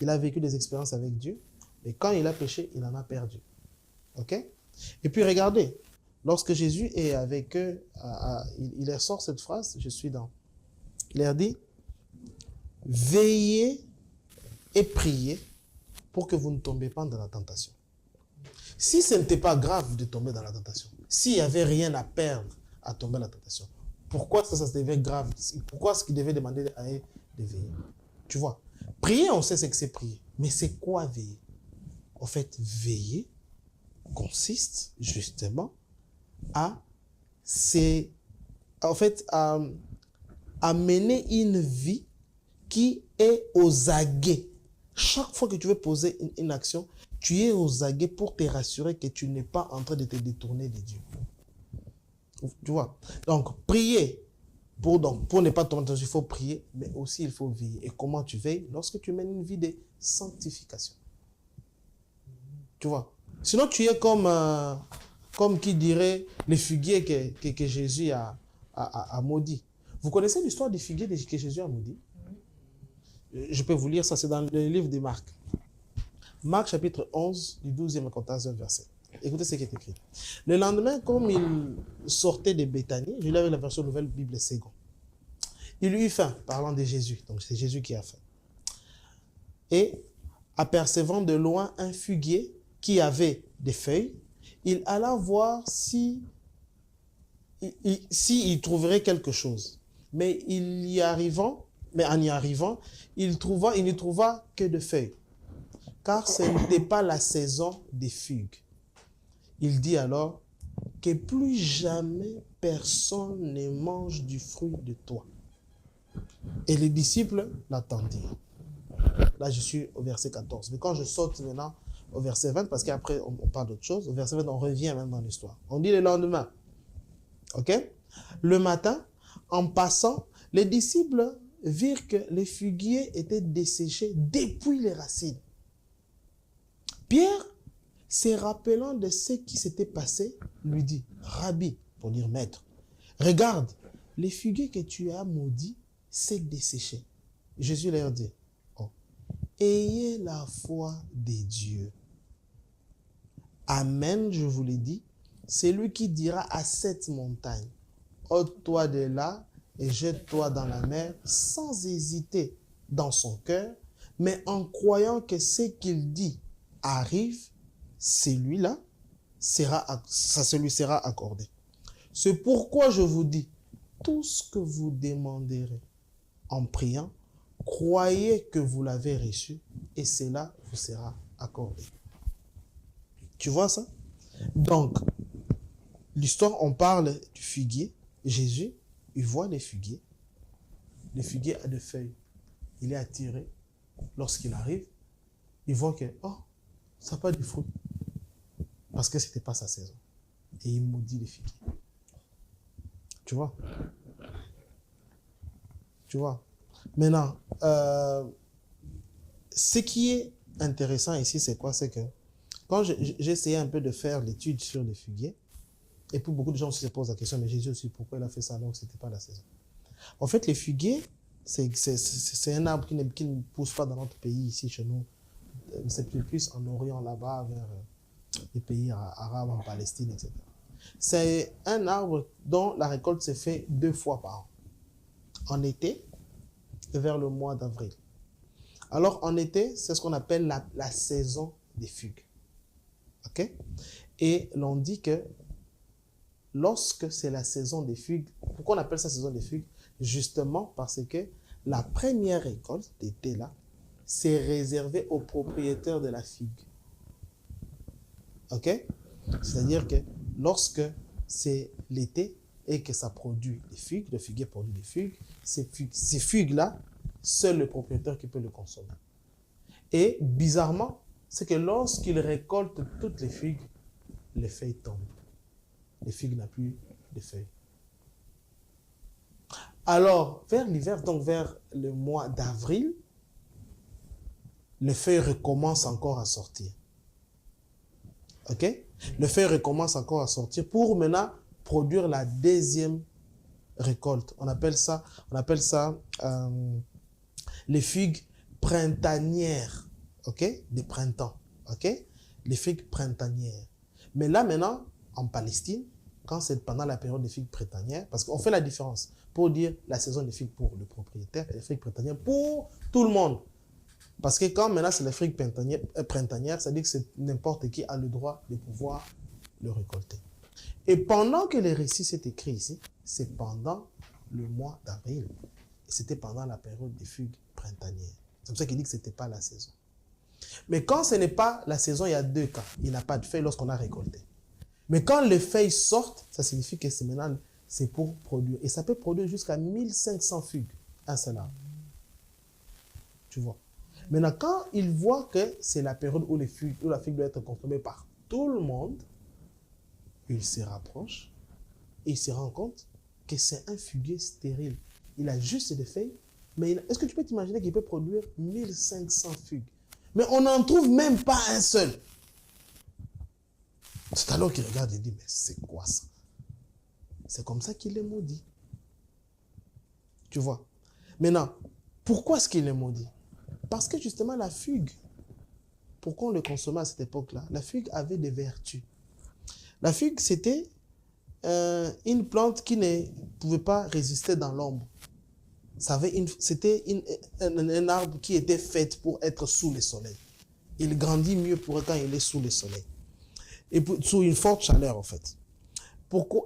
Speaker 4: Il a vécu des expériences avec Dieu. Mais quand il a péché, il en a perdu. Ok? Et puis regardez, lorsque Jésus est avec eux, il leur sort cette phrase, je suis dans. Il leur dit: veillez et priez pour que vous ne tombiez pas dans la tentation. Si ce n'était pas grave de tomber dans la tentation, s'il n'y avait rien à perdre à tomber dans la tentation, pourquoi ça devait grave? Pourquoi est-ce qu'il devait demander à eux de veiller? Tu vois, prier, on sait ce que c'est prier. Mais c'est quoi veiller? En fait, veiller consiste justement à mener une vie qui est aux aguets. Chaque fois que tu veux poser une action, tu es aux aguets pour te rassurer que tu n'es pas en train de te détourner de Dieu. Tu vois? Donc, prier, pour ne pas tomber, il faut prier, mais aussi il faut veiller. Et comment tu veilles? Lorsque tu mènes une vie de sanctification. Tu vois? Sinon, tu es comme qui dirait les figuiers que Jésus a maudit. Vous connaissez l'histoire des figuiers que Jésus a maudit? Je peux vous lire ça, c'est dans le livre de Marc. Marc chapitre 11, du 12e au 14e verset. Écoutez ce qui est écrit. Le lendemain, comme il sortait de Béthanie, je lis avec la version Nouvelle Bible Second. Il eut faim, parlant de Jésus. Donc c'est Jésus qui a faim. Et apercevant de loin un figuier qui avait des feuilles, il alla voir si il trouverait quelque chose. Mais en y arrivant, il ne trouva que de feuilles, car ce n'était pas la saison des figues. Il dit alors que plus jamais personne ne mange du fruit de toi. Et les disciples l'attendirent. Là, je suis au verset 14. Mais quand je saute maintenant au verset 20, parce qu'après, on parle d'autre chose, au verset 20, on revient même dans l'histoire. On dit le lendemain. OK? Le matin, en passant, les disciples virent que les figuiers étaient desséchés depuis les racines. Pierre, se rappelant de ce qui s'était passé, lui dit: Rabbi, pour dire maître, regarde, les figuiers que tu as maudits s'est desséché. Jésus leur dit: oh, ayez la foi des dieux. Amen, je vous l'ai dit, c'est lui qui dira à cette montagne: ôte-toi de là et jette-toi dans la mer, sans hésiter dans son cœur, mais en croyant que ce qu'il dit arrive, celui-là, ça lui sera accordé. C'est pourquoi je vous dis, tout ce que vous demanderez en priant, croyez que vous l'avez reçu et cela vous sera accordé. Tu vois ça? Donc, l'histoire, on parle du figuier. Jésus, il voit les figuiers. Le figuier a des feuilles. Il est attiré. Lorsqu'il arrive, il voit que, oh, ça n'a pas de fruits. Parce que ce n'était pas sa saison. Et il maudit les figuiers. Tu vois? Tu vois. Maintenant, ce qui est intéressant ici, c'est quoi? C'est que quand j'ai essayé un peu de faire l'étude sur les figuiers, et puis beaucoup de gens se posent la question, mais Jésus aussi, pourquoi il a fait ça alors que ce n'était pas la saison? En fait, les figuiers, c'est un arbre qui ne pousse pas dans notre pays, ici, chez nous. C'est plus en Orient, là-bas, vers les pays arabes, en Palestine, etc. C'est un arbre dont la récolte se fait 2 fois par an. En été et vers le mois d'avril. Alors, en été, c'est ce qu'on appelle la saison des figues. OK? Et l'on dit que lorsque c'est la saison des figues, pourquoi on appelle ça saison des figues? Justement parce que la première récolte d'été, là, c'est réservé aux propriétaires de la figue. OK? C'est-à-dire que lorsque c'est l'été et que ça produit des figues, le figuier produit des figues, ces figues-là, seul le propriétaire qui peut le consommer. Et bizarrement, c'est que lorsqu'il récolte toutes les figues, les feuilles tombent. Les figues n'ont plus de feuilles. Alors, vers l'hiver, donc vers le mois d'avril, les feuilles recommencent encore à sortir. OK? Les feuilles recommencent encore à sortir pour maintenant produire la deuxième récolte. On appelle ça les figues printanières. OK? Des printemps. OK? Les figues printanières. Mais là, maintenant, en Palestine, quand c'est pendant la période des figues printanières, parce qu'on fait la différence pour dire la saison des figues pour le propriétaire et les figues printanières pour tout le monde. Parce que quand maintenant c'est les figues printanières, ça dit que c'est n'importe qui a le droit de pouvoir le récolter. Et pendant que le récit s'est écrit ici, c'est pendant le mois d'avril. C'était pendant la période des figues printanières. C'est pour ça qu'il dit que ce n'était pas la saison. Mais quand ce n'est pas la saison, il y a 2 cas. Il n'a pas de feuilles lorsqu'on a récolté. Mais quand les feuilles sortent, ça signifie que c'est maintenant, c'est pour produire. Et ça peut produire jusqu'à 1500 figues, un seul arbre. Tu vois. Maintenant, quand il voit que c'est la période où la figue doit être consommée par tout le monde, il se rapproche et il se rend compte que c'est un figuier stérile. Il a juste des feuilles, mais est-ce que tu peux t'imaginer qu'il peut produire 1500 figues? Mais on n'en trouve même pas un seul. C'est alors qu'il regarde et dit, mais c'est quoi ça? C'est comme ça qu'il est maudit. Tu vois? Maintenant, pourquoi est-ce qu'il est maudit? Parce que justement la figue, pourquoi on le consommait à cette époque-là? La figue avait des vertus. La figue, c'était une plante qui ne pouvait pas résister dans l'ombre. C'était un arbre qui était fait pour être sous le soleil. Il grandit mieux pour quand il est sous le soleil. Et sous une forte chaleur, en fait.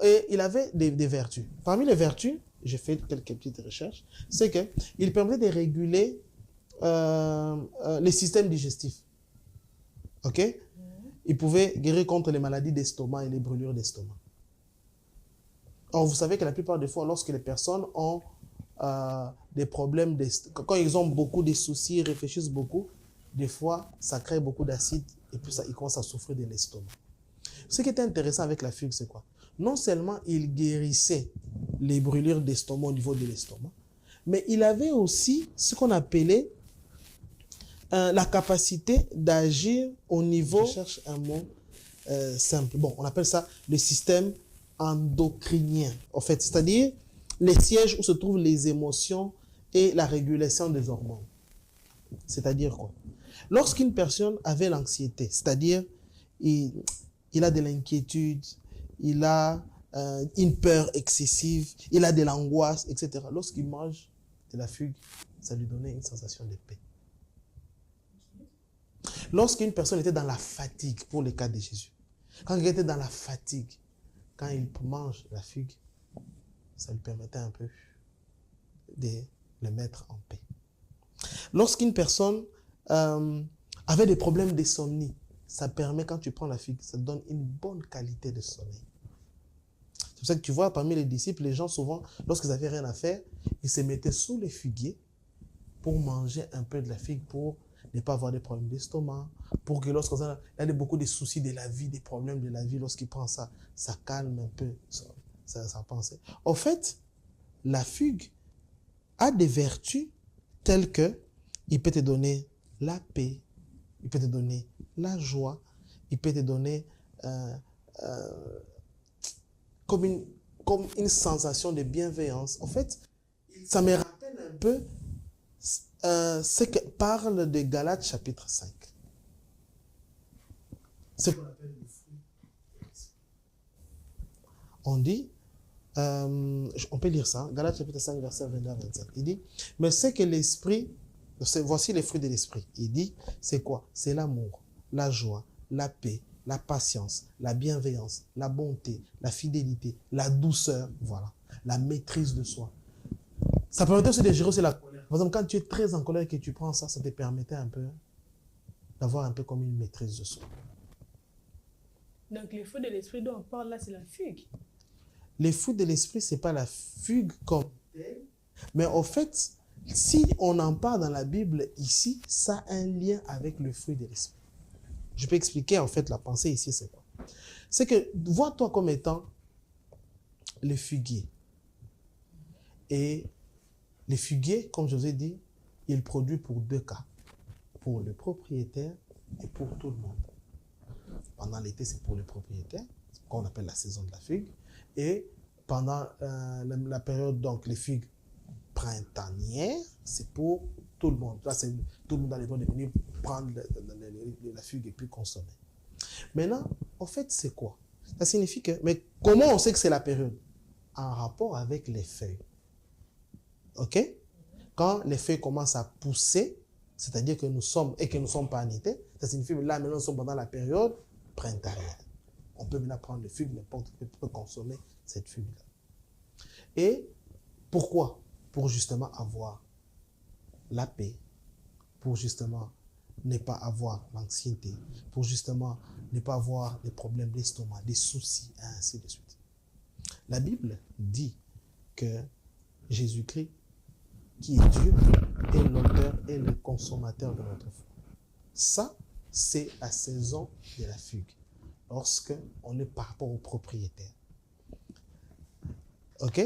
Speaker 4: Et il avait des vertus. Parmi les vertus, j'ai fait quelques petites recherches, c'est qu'il permettait de réguler les systèmes digestifs. OK? Il pouvait guérir contre les maladies d'estomac et les brûlures d'estomac. Or, vous savez que la plupart des fois, lorsque les personnes ont des problèmes, quand ils ont beaucoup de soucis, ils réfléchissent beaucoup, des fois, ça crée beaucoup d'acide et puis ils commencent à souffrir de l'estomac. Ce qui était intéressant avec la figue, c'est quoi? Non seulement il guérissait les brûlures d'estomac au niveau de l'estomac, mais il avait aussi ce qu'on appelait la capacité d'agir au niveau, je cherche un mot simple, bon, on appelle ça le système endocrinien, en fait, c'est-à-dire les sièges où se trouvent les émotions et la régulation des hormones. C'est-à-dire quoi? Lorsqu'une personne avait l'anxiété, c'est-à-dire il a de l'inquiétude, il a une peur excessive, il a de l'angoisse, etc. Lorsqu'il mange de la figue, ça lui donnait une sensation de paix. Lorsqu'une personne était dans la fatigue, pour le cas de Jésus, quand il était dans la fatigue, quand il mange la figue, ça lui permettait un peu de le mettre en paix. Lorsqu'une personne avait des problèmes d'insomnie, ça permet, quand tu prends la figue, ça te donne une bonne qualité de sommeil. C'est pour ça que tu vois, parmi les disciples, les gens souvent, lorsqu'ils n'avaient rien à faire, ils se mettaient sous les figuiers pour manger un peu de la figue, pour ne pas avoir des problèmes d'estomac, pour que lorsqu'il y a beaucoup de soucis de la vie, des problèmes de la vie, lorsqu'il prend ça, ça calme un peu sa pensée. En fait, la figue a des vertus telles que il peut te donner la paix, il peut te donner la joie, il peut te donner comme une sensation de bienveillance. En fait, ça me rappelle un peu ce que parle de Galates chapitre 5. C'est ce qu'on appelle le fruit. On dit, on peut lire ça, Galates chapitre 5, verset 22 à 25. Il dit, mais c'est que l'esprit, voici les fruits de l'esprit. Il dit, c'est quoi? C'est l'amour, la joie, la paix, la patience, la bienveillance, la bonté, la fidélité, la douceur, voilà, la maîtrise de soi. Ça permettait aussi de gérer aussi la colère. Par exemple, quand tu es très en colère et que tu prends ça, ça te permettait un peu d'avoir un peu comme une maîtrise de soi.
Speaker 3: Donc, les fruits de l'esprit dont on parle là, c'est la fugue.
Speaker 4: Les fruits de l'esprit, ce n'est pas la fugue comme telle, mais en fait, si on en parle dans la Bible ici, ça a un lien avec le fruit de l'esprit. Je peux expliquer en fait la pensée ici, c'est quoi? C'est que, vois-toi comme étant le figuier. Et le figuier, comme je vous ai dit, il produit pour deux cas. Pour le propriétaire et pour tout le monde. Pendant l'été, c'est pour le propriétaire, qu'on appelle la saison de la figue. Et pendant la période, donc les figues printanières, c'est pour tout le monde. Là, c'est tout le monde dans les droits de venir prendre la figue et puis consommer. Maintenant, en fait, c'est quoi? Ça signifie que, mais comment on sait que c'est la période? En rapport avec les feuilles. OK? Quand les feuilles commencent à pousser, c'est-à-dire que nous sommes, et que nous ne sommes pas en été, ça signifie que là, maintenant, nous sommes pendant la période printanière. On peut maintenant prendre le figue, n'importe qui peut consommer cette figue-là. Et pourquoi? Pour justement avoir la paix, pour justement ne pas avoir l'anxiété, pour justement ne pas avoir des problèmes d'estomac, des soucis, et ainsi de suite. La Bible dit que Jésus-Christ, qui est Dieu, est l'auteur et le consommateur de notre foi. Ça, c'est la saison de la fugue, lorsque on est par rapport au propriétaire. OK?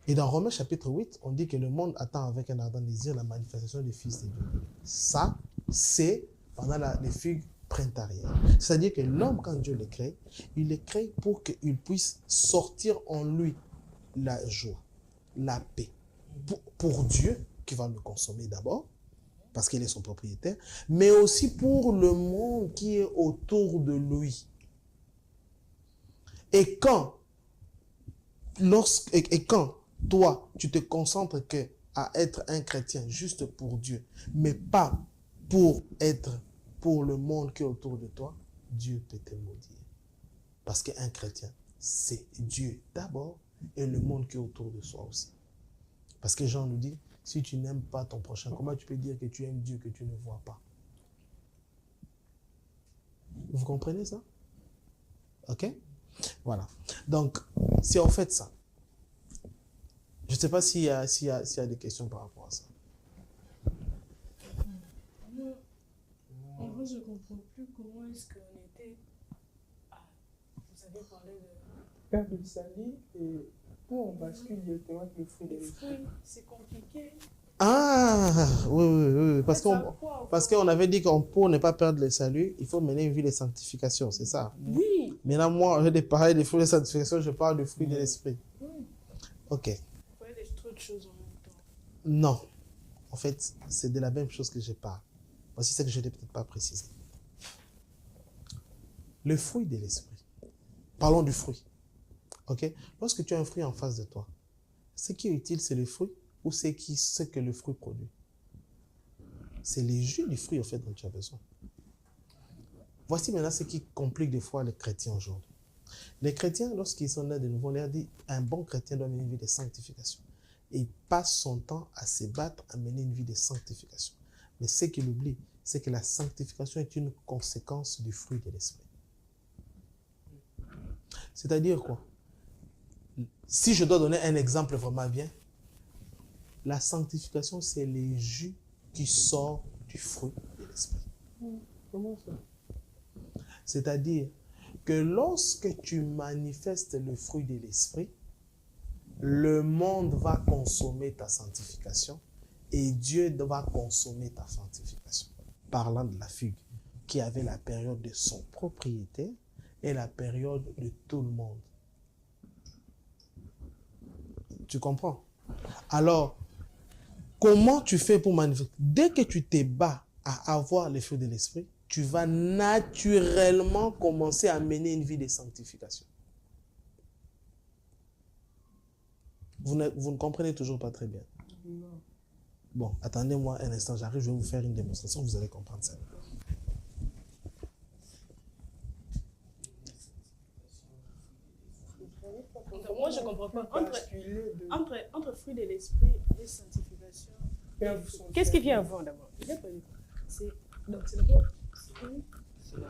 Speaker 4: Et dans Romains chapitre 8, on dit que le monde attend avec un ardent désir la manifestation des fils de Dieu. Ça, c'est pendant les figues printanières. C'est-à-dire que l'homme, quand Dieu le crée, il le crée pour qu'il puisse sortir en lui la joie, la paix. Pour Dieu, qui va le consommer d'abord, parce qu'il est son propriétaire, mais aussi pour le monde qui est autour de lui. Et quand toi, tu te concentres à être un chrétien juste pour Dieu, mais pas pour être pour le monde qui est autour de toi, Dieu peut te maudire. Parce qu'un chrétien, c'est Dieu d'abord et le monde qui est autour de soi aussi. Parce que Jean nous dit, si tu n'aimes pas ton prochain, comment tu peux dire que tu aimes Dieu que tu ne vois pas? Vous comprenez ça? OK? Voilà. Donc, si on fait ça, je ne sais pas s'il y a des questions par rapport à ça.
Speaker 3: En vrai, je ne comprends plus comment est-ce qu'on était... Ah, vous avez parlé de...
Speaker 2: Père de salut et on bascule directement avec le fruit de l'esprit.
Speaker 3: Oui, c'est compliqué.
Speaker 4: Ah, oui. Parce
Speaker 3: Ça
Speaker 4: qu'on avait dit qu'on pour ne pas perdre le salut, il faut mener une vie de sanctification, c'est ça?
Speaker 3: Oui.
Speaker 4: Maintenant, moi, je parle des fruits de sanctification, je parle du fruit de l'esprit. Ok.
Speaker 3: Vous voyez d'autres choses en même temps.
Speaker 4: Non. En fait, c'est de la même chose que je parle. Voici ce que je n'ai peut-être pas précisé. Le fruit de l'esprit. Parlons du fruit. Ok? Lorsque tu as un fruit en face de toi, ce qui est utile, c'est le fruit ou c'est ce que le fruit produit? C'est les jus du fruit, en fait, dont tu as besoin. Voici maintenant ce qui complique des fois les chrétiens aujourd'hui. Les chrétiens, lorsqu'ils sont nés de nouveau, on leur dit un bon chrétien doit mener une vie de sanctification. Et il passe son temps à se battre à mener une vie de sanctification. Mais ce qu'il oublie, c'est que la sanctification est une conséquence du fruit de l'esprit. C'est-à-dire quoi? Si je dois donner un exemple vraiment bien, la sanctification, c'est les jus qui sortent du fruit de l'esprit.
Speaker 2: Comment ça?
Speaker 4: C'est-à-dire que lorsque tu manifestes le fruit de l'esprit, le monde va consommer ta sanctification et Dieu va consommer ta sanctification. Parlant de la figue, qui avait la période de son propriétaire et la période de tout le monde. Tu comprends? Alors, comment tu fais pour manifester? Dès que tu te bats à avoir les fruits de l'esprit, tu vas naturellement commencer à mener une vie de sanctification. Vous ne comprenez toujours pas très bien.
Speaker 3: Non.
Speaker 4: Bon, attendez-moi un instant, j'arrive, je vais vous faire une démonstration, vous allez comprendre ça.
Speaker 3: Moi, je ne comprends pas. Entre fruit de l'esprit et sanctification, qu'est-ce qui vient avant d'abord? Donc, c'est d'abord.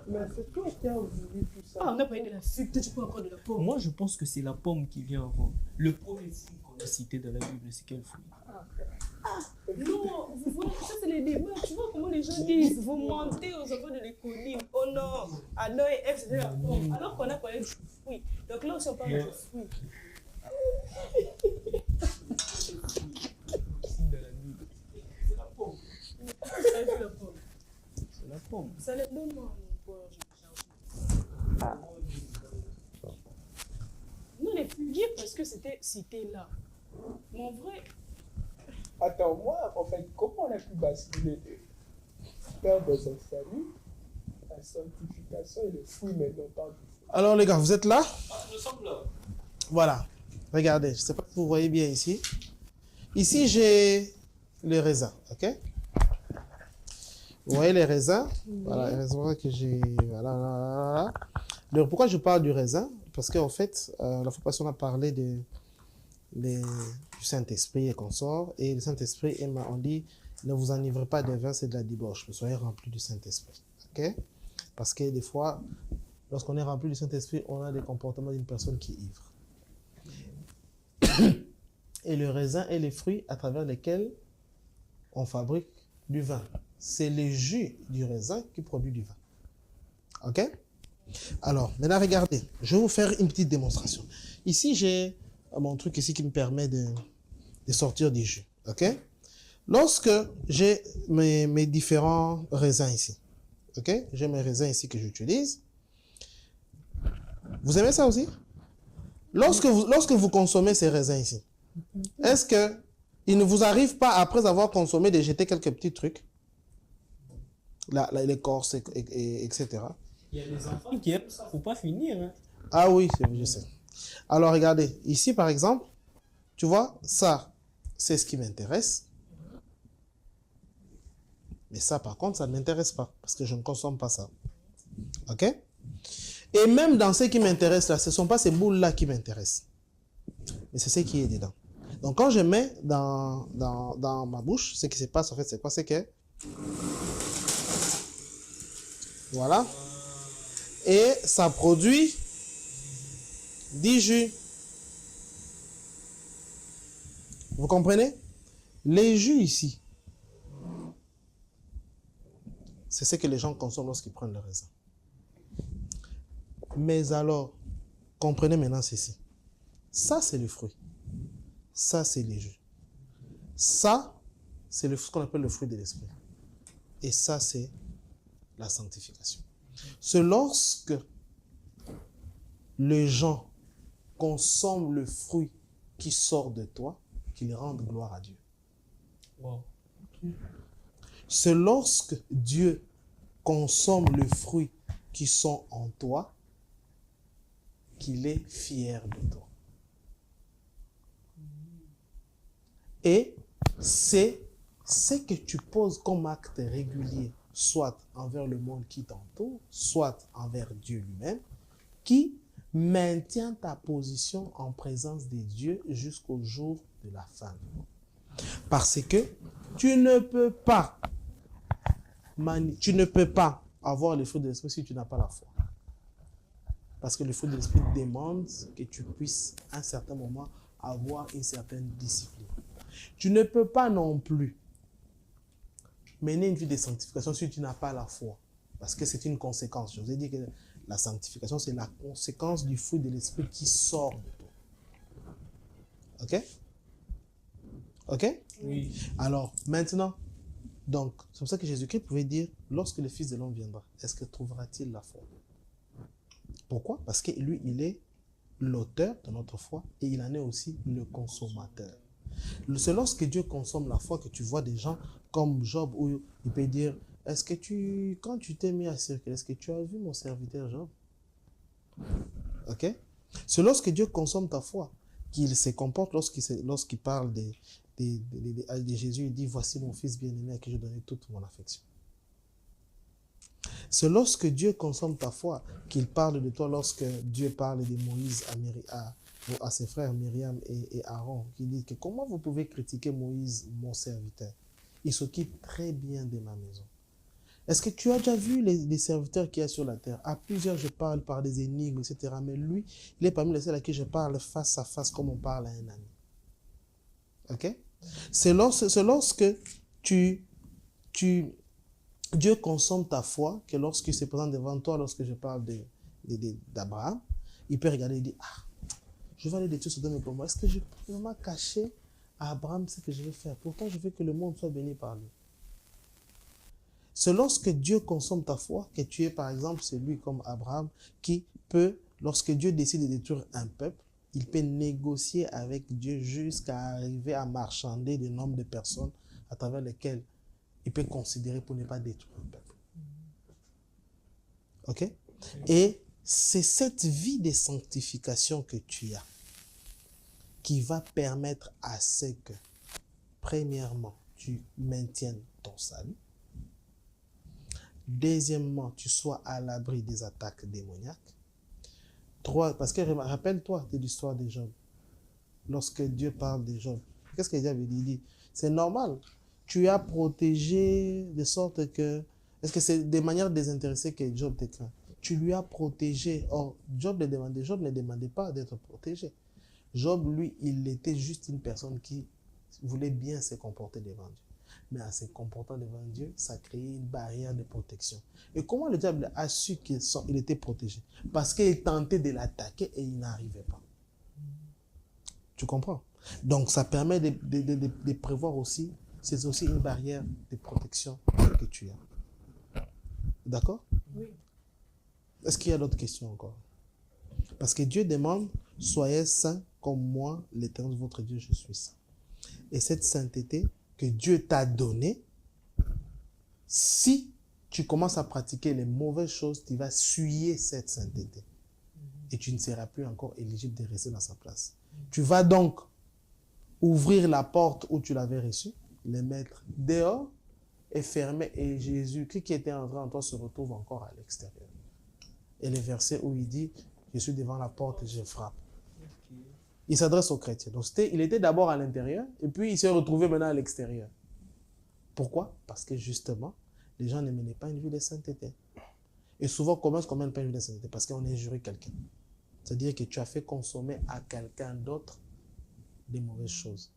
Speaker 2: Mais c'est toi qui as voulu tout ça.
Speaker 3: Ah, on n'a pas eu de la figue, toi tu peux encore de la pomme.
Speaker 1: Moi, je pense que c'est la pomme qui vient avant. Le premier fruit qu'on a cité dans la Bible, c'est quel fruit?
Speaker 3: Non, vous voyez, ça c'est les débats. Tu vois comment les gens disent, vous mentez aux enfants de l'économie. Oh non, Adam et Ève c'était la pomme. Alors qu'on a parlé du fruit. Donc là aussi on parle du fruit.
Speaker 1: Dans la Bible. C'est la pomme.
Speaker 3: C'est la pomme.
Speaker 1: C'est la pomme.
Speaker 3: Ça les donne moi mon poids. Non, les figuiers parce que c'était cité là. Mais en vrai,
Speaker 2: Attends, moi, en fait, comment on a pu basculer de perdre son salut, la sanctification et le fruit maintenant par du fruit?
Speaker 4: Alors les gars, vous êtes là?
Speaker 1: Ah, nous sommes là.
Speaker 4: Voilà. Regardez, je ne sais pas si vous voyez bien ici. Ici, j'ai les raisins, ok? Vous voyez les raisins? Voilà, les raisins que j'ai... Voilà. Donc, pourquoi je parle du raisin? Parce qu'en fait, la fois passée, on a parlé du Saint-Esprit et consorts. Et le Saint-Esprit, on dit, ne vous enivrez pas de vin, c'est de la débauche. Mais soyez remplis du Saint-Esprit, ok? Parce que des fois, lorsqu'on est rempli du Saint-Esprit, on a des comportements d'une personne qui est ivre. Et le raisin et les fruits à travers lesquels on fabrique du vin. C'est le jus du raisin qui produit du vin. Ok? Alors, maintenant regardez, je vais vous faire une petite démonstration. Ici, j'ai mon truc ici qui me permet de sortir du jus. Ok? Lorsque j'ai mes différents raisins ici, ok? J'ai mes raisins ici que j'utilise. Vous aimez ça aussi? Lorsque vous consommez ces raisins ici, est-ce que il ne vous arrive pas, après avoir consommé, de jeter quelques petits trucs? L'écorce, etc.
Speaker 1: Il y a des enfants qui aiment ça, faut pas finir. Hein.
Speaker 4: Ah oui, je sais. Alors regardez, ici par exemple, tu vois, ça, c'est ce qui m'intéresse. Mais ça, par contre, ça ne m'intéresse pas, parce que je ne consomme pas ça. Ok? Et même dans ce qui m'intéresse là, ce ne sont pas ces boules-là qui m'intéressent. Mais c'est ce qui est dedans. Donc quand je mets dans ma bouche, ce qui se passe en fait, c'est quoi? C'est que... Voilà. Et ça produit du jus. Vous comprenez? Les jus ici, c'est ce que les gens consomment lorsqu'ils prennent le raisin. Mais alors, comprenez maintenant ceci. Ça, c'est le fruit. Ça, c'est les jus. Ça, c'est ce qu'on appelle le fruit de l'esprit. Et ça, c'est la sanctification. C'est lorsque les gens consomment le fruit qui sort de toi qu'ils rendent gloire à Dieu.
Speaker 1: Wow.
Speaker 4: C'est lorsque Dieu consomme le fruit qui sont en toi qu'il est fier de toi. Et c'est ce que tu poses comme acte régulier, soit envers le monde qui t'entoure, soit envers Dieu lui-même, qui maintient ta position en présence de Dieu jusqu'au jour de la fin. Parce que tu ne peux pas avoir le fruit de l'esprit si tu n'as pas la foi. Parce que le fruit de l'esprit demande que tu puisses à un certain moment avoir une certaine discipline. Tu ne peux pas non plus mener une vie de sanctification si tu n'as pas la foi. Parce que c'est une conséquence. Je vous ai dit que la sanctification, c'est la conséquence du fruit de l'esprit qui sort de toi. Ok? Ok?
Speaker 1: Oui.
Speaker 4: Alors, maintenant, donc, c'est pour ça que Jésus-Christ pouvait dire, lorsque le Fils de l'homme viendra, est-ce que trouvera-t-il la foi? Pourquoi? Parce que lui, il est l'auteur de notre foi et il en est aussi le consommateur. C'est lorsque Dieu consomme la foi que tu vois des gens comme Job où il peut dire, est-ce que quand tu t'es mis à circuler, est-ce que tu as vu mon serviteur Job? Ok? C'est lorsque Dieu consomme ta foi qu'il se comporte lorsqu'il parle de Jésus, il dit, voici mon fils bien-aimé à qui je donnais toute mon affection. C'est lorsque Dieu consomme ta foi qu'il parle de toi, lorsque Dieu parle de Moïse à ses frères Myriam et Aaron, qui dit que comment vous pouvez critiquer Moïse, mon serviteur? Il s'occupe très bien de ma maison. Est-ce que tu as déjà vu les serviteurs qu'il y a sur la terre? À plusieurs, je parle par des énigmes, etc. Mais lui, il est parmi les seuls à qui je parle face à face comme on parle à un ami. Ok? C'est lorsque Dieu consomme ta foi que lorsqu'il se présente devant toi, lorsque je parle d'Abraham, il peut regarder et dire, ah, je vais aller détruire Sodome et Gomorrhe. Est-ce que je peux vraiment cacher à Abraham ce que je vais faire? Pourtant, je veux que le monde soit béni par lui. C'est lorsque Dieu consomme ta foi que tu es, par exemple, celui comme Abraham qui peut, lorsque Dieu décide de détruire un peuple, il peut négocier avec Dieu jusqu'à arriver à marchander le nombre de personnes à travers lesquelles il peut considérer pour ne pas détruire un peuple. Ok? Et c'est cette vie de sanctification que tu as qui va permettre à ce que, premièrement, tu maintiennes ton salut. Deuxièmement, tu sois à l'abri des attaques démoniaques. Trois, parce que rappelle-toi de l'histoire de Job. Lorsque Dieu parle de Job, qu'est-ce que Dieu avait dit? Il dit, c'est normal. Tu as protégé de sorte que... Est-ce que c'est de manière désintéressée que Job te craint? Tu lui as protégé. Or, Job ne demandait pas d'être protégé. Job, lui, il était juste une personne qui voulait bien se comporter devant Dieu. Mais en se comportant devant Dieu, ça créait une barrière de protection. Et comment le diable a su qu'il était protégé? Parce qu'il tentait de l'attaquer et il n'arrivait pas. Tu comprends? Donc, ça permet de prévoir aussi, c'est aussi une barrière de protection que tu as. D'accord?
Speaker 3: Oui.
Speaker 4: Est-ce qu'il y a d'autres questions encore? Parce que Dieu demande, soyez saints comme moi, l'Éternel votre Dieu, je suis saint. Et cette sainteté que Dieu t'a donnée, si tu commences à pratiquer les mauvaises choses, tu vas souiller cette sainteté. Et tu ne seras plus encore éligible de rester dans sa place. Tu vas donc ouvrir la porte où tu l'avais reçue, les mettre dehors et fermer. Et Jésus, qui était entré en toi, se retrouve encore à l'extérieur. Et le verset où il dit, je suis devant la porte et je frappe. Il s'adresse aux chrétiens. Donc il était d'abord à l'intérieur et puis il s'est retrouvé maintenant à l'extérieur. Pourquoi? Parce que justement, les gens ne menaient pas une vie de sainteté. Et souvent, comment est-ce qu'on mène pas une vie de sainteté? Parce qu'on injurie quelqu'un. C'est-à-dire que tu as fait consommer à quelqu'un d'autre des mauvaises choses.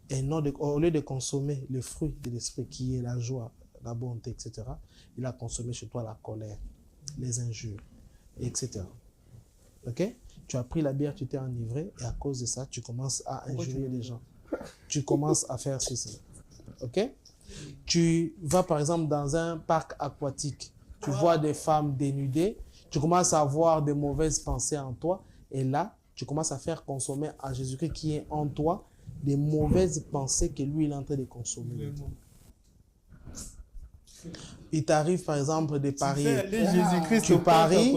Speaker 4: Et non, au lieu de consommer le fruit de l'esprit qui est la joie, la bonté, etc., il a consommé chez toi la colère, les injures, etc. Ok? Tu as pris la bière, tu t'es enivré, et à cause de ça, tu commences à injurier les gens. Tu commences à faire ceci. Ok? Tu vas par exemple dans un parc aquatique, tu vois des femmes dénudées, tu commences à avoir de mauvaises pensées en toi, et là, tu commences à faire consommer à Jésus-Christ qui est en toi des mauvaises pensées que lui, il est en train de consommer. Il t'arrive par exemple de parier. Tu paries,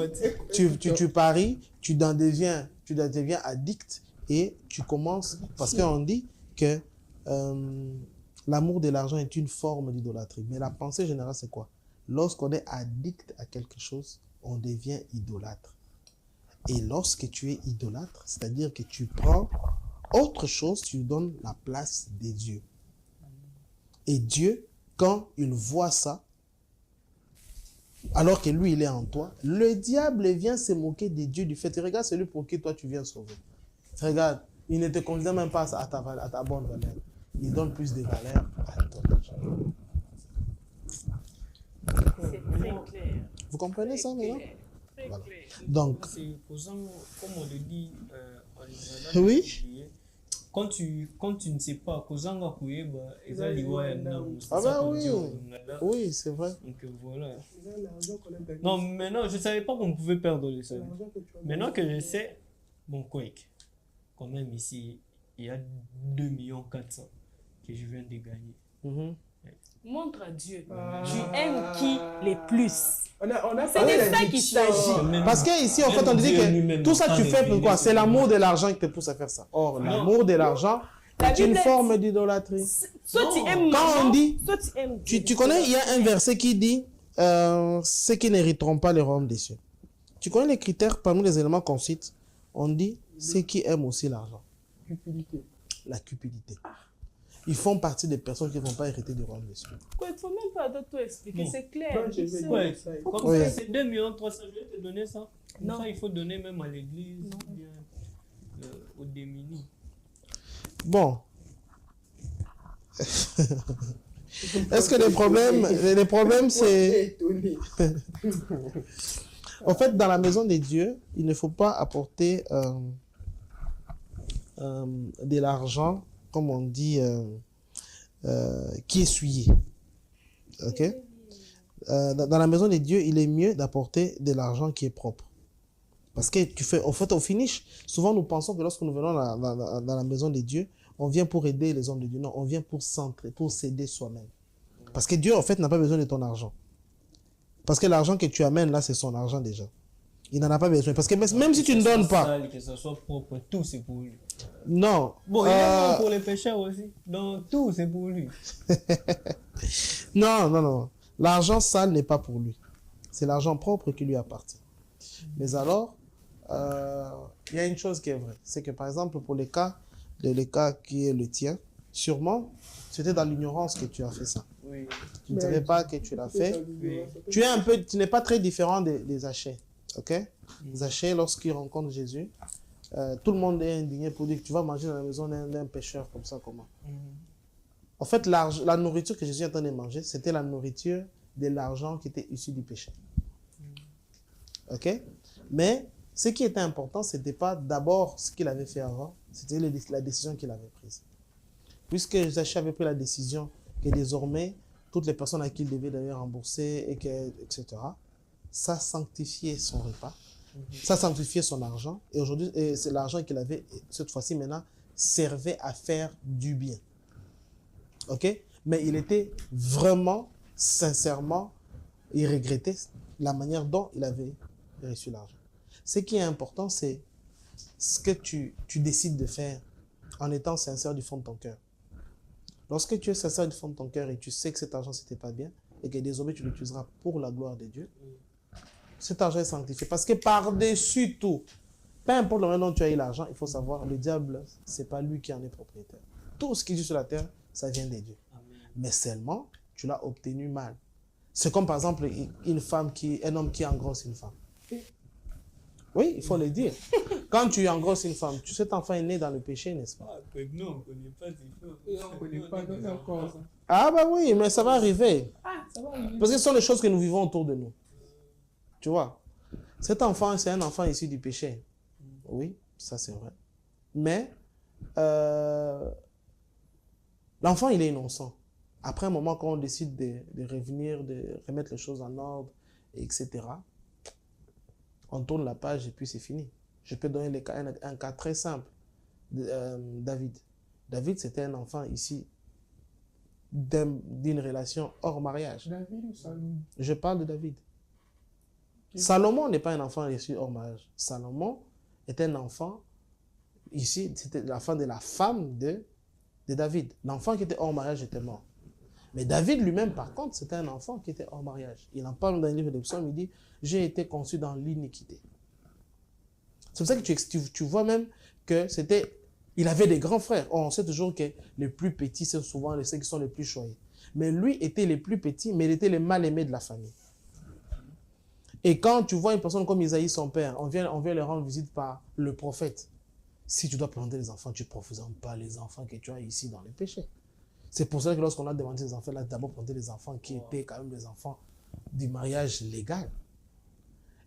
Speaker 4: tu paries, tu deviens addict et tu commences, parce qu'on dit que l'amour de l'argent est une forme d'idolâtrie. Mais la pensée générale, c'est quoi? Lorsqu'on est addict à quelque chose, on devient idolâtre. Et lorsque tu es idolâtre, c'est-à-dire que tu prends autre chose, tu lui donnes la place de Dieu. Et Dieu, quand il voit ça, alors que lui, il est en toi, le diable vient se moquer de Dieu du fait. Regarde celui pour qui toi, tu viens sauver. Regarde, il ne te considère même pas à ta bonne valeur. Il donne plus de valeur à ton argent.
Speaker 3: C'est très clair.
Speaker 4: Vous comprenez ça maintenant?
Speaker 3: Très
Speaker 4: Voilà.
Speaker 3: clair.
Speaker 4: Donc,
Speaker 1: C'est posant, comme on le dit en
Speaker 4: Oui.
Speaker 1: Quand tu ne sais pas, kozanga kuyeba, eza liwa ya ndamu.
Speaker 4: Ah bah oui. Oui, c'est vrai.
Speaker 1: Donc voilà. Non, maintenant, je ne savais pas qu'on pouvait perdre les salut. Maintenant que je sais, bon, quick. Quand même, ici, il y a 2 400 000 que je viens de gagner.
Speaker 3: Montre à Dieu.
Speaker 1: Ah.
Speaker 3: Tu aimes qui les plus?
Speaker 2: On a
Speaker 3: C'est de ça qu'il s'agit.
Speaker 4: Parce qu'ici, en fait, on dit que tout ça, tu fais pour quoi? C'est l'amour de l'argent qui te pousse à faire ça. Or, l'amour de l'argent est une forme d'idolâtrie.
Speaker 3: Soit tu aimes
Speaker 4: Quand on dit,
Speaker 3: soit tu aimes
Speaker 4: tu connais, il y a un verset qui dit ceux qui n'hériteront pas le royaume des cieux. Tu connais les critères parmi les éléments qu'on cite? On dit ceux qui aiment aussi l'argent.
Speaker 2: Cupidité.
Speaker 4: La cupidité. Ils font partie des personnes qui ne vont pas hériter du royaume des cieux.
Speaker 3: Il ne faut même pas tout expliquer,
Speaker 1: Non.
Speaker 3: c'est clair.
Speaker 2: Non, je vais
Speaker 1: Ouais.
Speaker 2: dire.
Speaker 1: Comme
Speaker 4: Oui.
Speaker 1: ça, c'est 2 300 000, je vais te donner ça. Comme
Speaker 3: Non.
Speaker 1: ça, il faut donner même à l'église, ou bien aux démunis.
Speaker 4: Bon. Est-ce que les problèmes c'est... En fait, dans la maison de Dieu, il ne faut pas apporter de l'argent, comme on dit, qui est souillé. Ok? Dans la maison de Dieu, il est mieux d'apporter de l'argent qui est propre. Parce que tu fais, en fait, au finish, souvent nous pensons que lorsque nous venons dans la maison de Dieu, on vient pour aider les hommes de Dieu. Non, on vient pour s'aider soi-même. Parce que Dieu, en fait, n'a pas besoin de ton argent. Parce que l'argent que tu amènes là, c'est son argent déjà. Il n'en a pas besoin. Parce que même si tu ne donnes pas...
Speaker 1: Sale, que ce soit propre, tout c'est pour lui.
Speaker 4: Non.
Speaker 1: Bon, il est bon pour les pécheurs aussi. Donc tout c'est pour lui.
Speaker 4: Non. L'argent sale n'est pas pour lui. C'est l'argent propre qui lui appartient. Mais alors, il y a une chose qui est vraie. C'est que par exemple, pour le cas qui est le tien, sûrement, c'était dans l'ignorance que tu as fait ça.
Speaker 1: Oui.
Speaker 4: Tu ne savais pas que tu l'as fait. Tu n'es pas très différent des Zachée. Ok? Zachée, lorsqu'il rencontre Jésus, tout le monde est indigné pour dire que tu vas manger dans la maison d'un pécheur comme ça, comment? En fait, la nourriture que Jésus est en train de manger, c'était la nourriture de l'argent qui était issu du péché. Ok? Mais ce qui était important, ce n'était pas d'abord ce qu'il avait fait avant, c'était la décision qu'il avait prise. Puisque Zachée avait pris la décision que désormais, toutes les personnes à qui il devait d'ailleurs rembourser, etc., ça sanctifiait son repas, ça sanctifiait son argent, et aujourd'hui, c'est l'argent qu'il avait, cette fois-ci maintenant, servait à faire du bien. Ok? Mais il était vraiment, sincèrement, il regrettait la manière dont il avait reçu l'argent. Ce qui est important, c'est ce que tu décides de faire en étant sincère du fond de ton cœur. Lorsque tu es sincère du fond de ton cœur et tu sais que cet argent, c'était pas bien, et que désormais tu l'utiliseras pour la gloire de Dieu, cet argent est sanctifié. Parce que par-dessus tout, peu importe le moment dont tu as eu l'argent, il faut savoir, le diable, c'est pas lui qui en est propriétaire. Tout ce qui est sur la terre, ça vient de Dieu. Mais seulement, tu l'as obtenu mal. C'est comme par exemple un homme qui engrosse une femme. Oui, il faut le dire. Quand tu engrosses une femme, cet enfant est né dans le péché, n'est-ce pas?
Speaker 1: Non, on ne connaît pas ces choses.
Speaker 2: On ne connaît pas donc encore ça.
Speaker 4: Ah bah oui, mais ça va arriver.
Speaker 2: Ah, ça va arriver.
Speaker 4: Parce que ce sont les choses que nous vivons autour de nous. Tu vois? Cet enfant, c'est un enfant issu du péché. Oui, ça c'est vrai. Mais l'enfant, il est innocent. Après un moment, quand on décide de revenir, de remettre les choses en ordre, etc., on tourne la page et puis c'est fini. Je peux donner un cas très simple. David. David, c'était un enfant ici d'une relation hors mariage.
Speaker 2: David ou Salomon?
Speaker 4: Je parle de David. Salomon n'est pas un enfant issu hors mariage. Salomon est un enfant ici, c'était l'enfant de la femme de David. L'enfant qui était hors mariage était mort. Mais David lui-même, par contre, c'était un enfant qui était hors mariage. Il en parle dans le livre des Psaumes, il dit « J'ai été conçu dans l'iniquité ». C'est pour ça que tu vois même que il avait des grands frères. On sait toujours que les plus petits, c'est souvent ceux qui sont les plus choyés. Mais lui était les plus petits, mais il était le mal-aimé de la famille. Et quand tu vois une personne comme Isaïe, son père, on vient le rendre visite par le prophète. Si tu dois planter les enfants, tu ne représentes pas les enfants que tu as ici dans le péché. C'est pour ça que lorsqu'on a demandé les enfants, là, d'abord planter les enfants qui étaient quand même des enfants du mariage légal.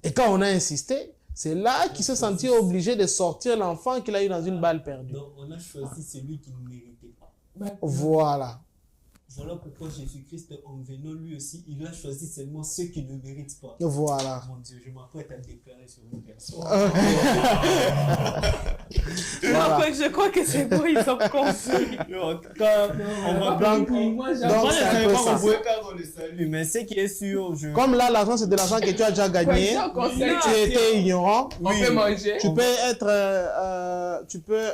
Speaker 4: Et quand on a insisté, C'est là qu'il s'est senti obligé de sortir l'enfant qu'il a eu dans une balle perdue.
Speaker 1: Donc, on a choisi celui qui ne méritait pas.
Speaker 4: Voilà.
Speaker 1: Voilà pourquoi Jésus-Christ, en venant lui aussi, il a choisi seulement ceux qui ne méritent pas.
Speaker 4: Voilà.
Speaker 1: Mon Dieu, je m'apprête à déclarer sur une personne.
Speaker 3: Non, je crois que c'est bon, ils sont confus.
Speaker 1: En tout cas, on va
Speaker 4: Donc,
Speaker 2: moi,
Speaker 1: Moi, je
Speaker 4: donc,
Speaker 1: ne
Speaker 4: c'est un
Speaker 1: savais
Speaker 4: peu
Speaker 1: pas qu'on
Speaker 4: ça.
Speaker 1: pouvait perdre le salut, mais ce qui est sûr, je...
Speaker 4: Comme là, l'argent, c'est de l'argent que tu as déjà gagné. Tu étais ignorant.
Speaker 2: On peut manger.
Speaker 4: Tu peux être, tu peux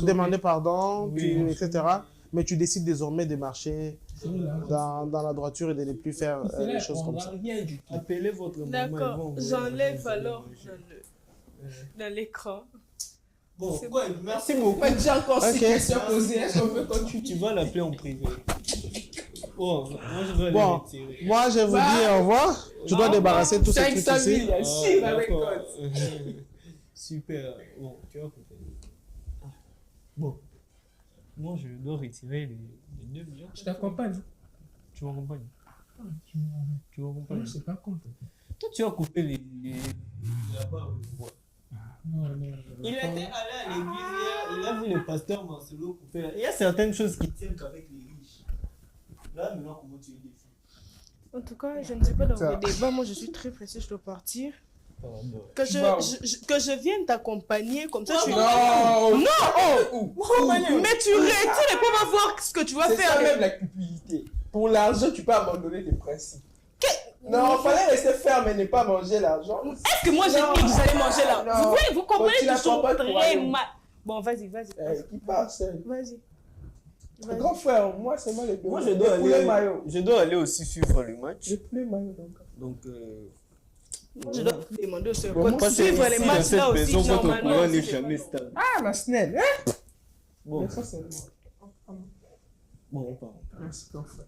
Speaker 4: demander pardon, etc. Mais tu décides désormais de marcher dans la droiture et de ne plus faire des choses comme ça.
Speaker 1: Appelez votre maman.
Speaker 3: D'accord, j'enlève alors dans l'écran.
Speaker 1: Bon,
Speaker 3: C'est
Speaker 1: ouais, merci beaucoup.
Speaker 2: J'ai encore
Speaker 4: Ok.
Speaker 2: 6 questions posées. Est-ce qu'on peut continuer?
Speaker 1: Tu vas l'appeler en privé. Bon, moi je dois
Speaker 4: Bon,
Speaker 1: les retirer.
Speaker 4: moi, je vous dis au revoir. Je dois débarrasser tous ces trucs
Speaker 2: 500 000,
Speaker 4: ici.
Speaker 2: il y a chiffre avec
Speaker 1: d'accord.
Speaker 2: code.
Speaker 1: Super. Bon, tu vas couper. Ah. Bon. Moi, je dois retirer les 2 millions.
Speaker 2: Je t'accompagne.
Speaker 1: Tu m'accompagnes. Tu
Speaker 2: Je
Speaker 1: m'accompagnes.
Speaker 2: sais pas compte.
Speaker 1: Toi, tu vas couper les... là-bas. Ouais.
Speaker 2: Non.
Speaker 1: Il était allé à l'église hier, il a vu le pasteur Marcelo couper. Il y a certaines choses qui tiennent qu'avec les riches. Là, maintenant, comment tu es défini?
Speaker 3: En tout cas, je ne sais pas dans vos débats. Moi, je suis très pressée, je dois partir. Que que je vienne t'accompagner, comme ça tu...
Speaker 2: Non.
Speaker 3: Mais tu ne peux pas voir ce que tu vas
Speaker 2: C'est
Speaker 3: faire.
Speaker 2: ça même la cupidité. Pour l'argent, tu peux abandonner tes principes. Non, fallait rester ferme et ne pas manger l'argent.
Speaker 3: Est-ce que moi j'ai dit que j'allais manger là?
Speaker 2: Non.
Speaker 3: Vous comprenez
Speaker 2: Tu
Speaker 3: toujours
Speaker 2: n'apprends pas le
Speaker 3: très
Speaker 2: royaume.
Speaker 3: mal. Bon, vas-y.
Speaker 2: Qui part seul.
Speaker 3: Vas-y.
Speaker 2: Grand frère, moi c'est moi le
Speaker 1: Moi, je dois aller aussi suivre le match.
Speaker 2: J'ai plus le maillot donc.
Speaker 1: Donc,
Speaker 3: Moi, je dois te demander au
Speaker 2: Bon, moi,
Speaker 3: suivre les matchs là aussi, normalement.
Speaker 1: on n'est jamais stable.
Speaker 2: Ah, la snelle, hein?
Speaker 1: Bon,
Speaker 2: Mais ça, c'est...
Speaker 1: bon, on part.
Speaker 2: Merci, grand frère.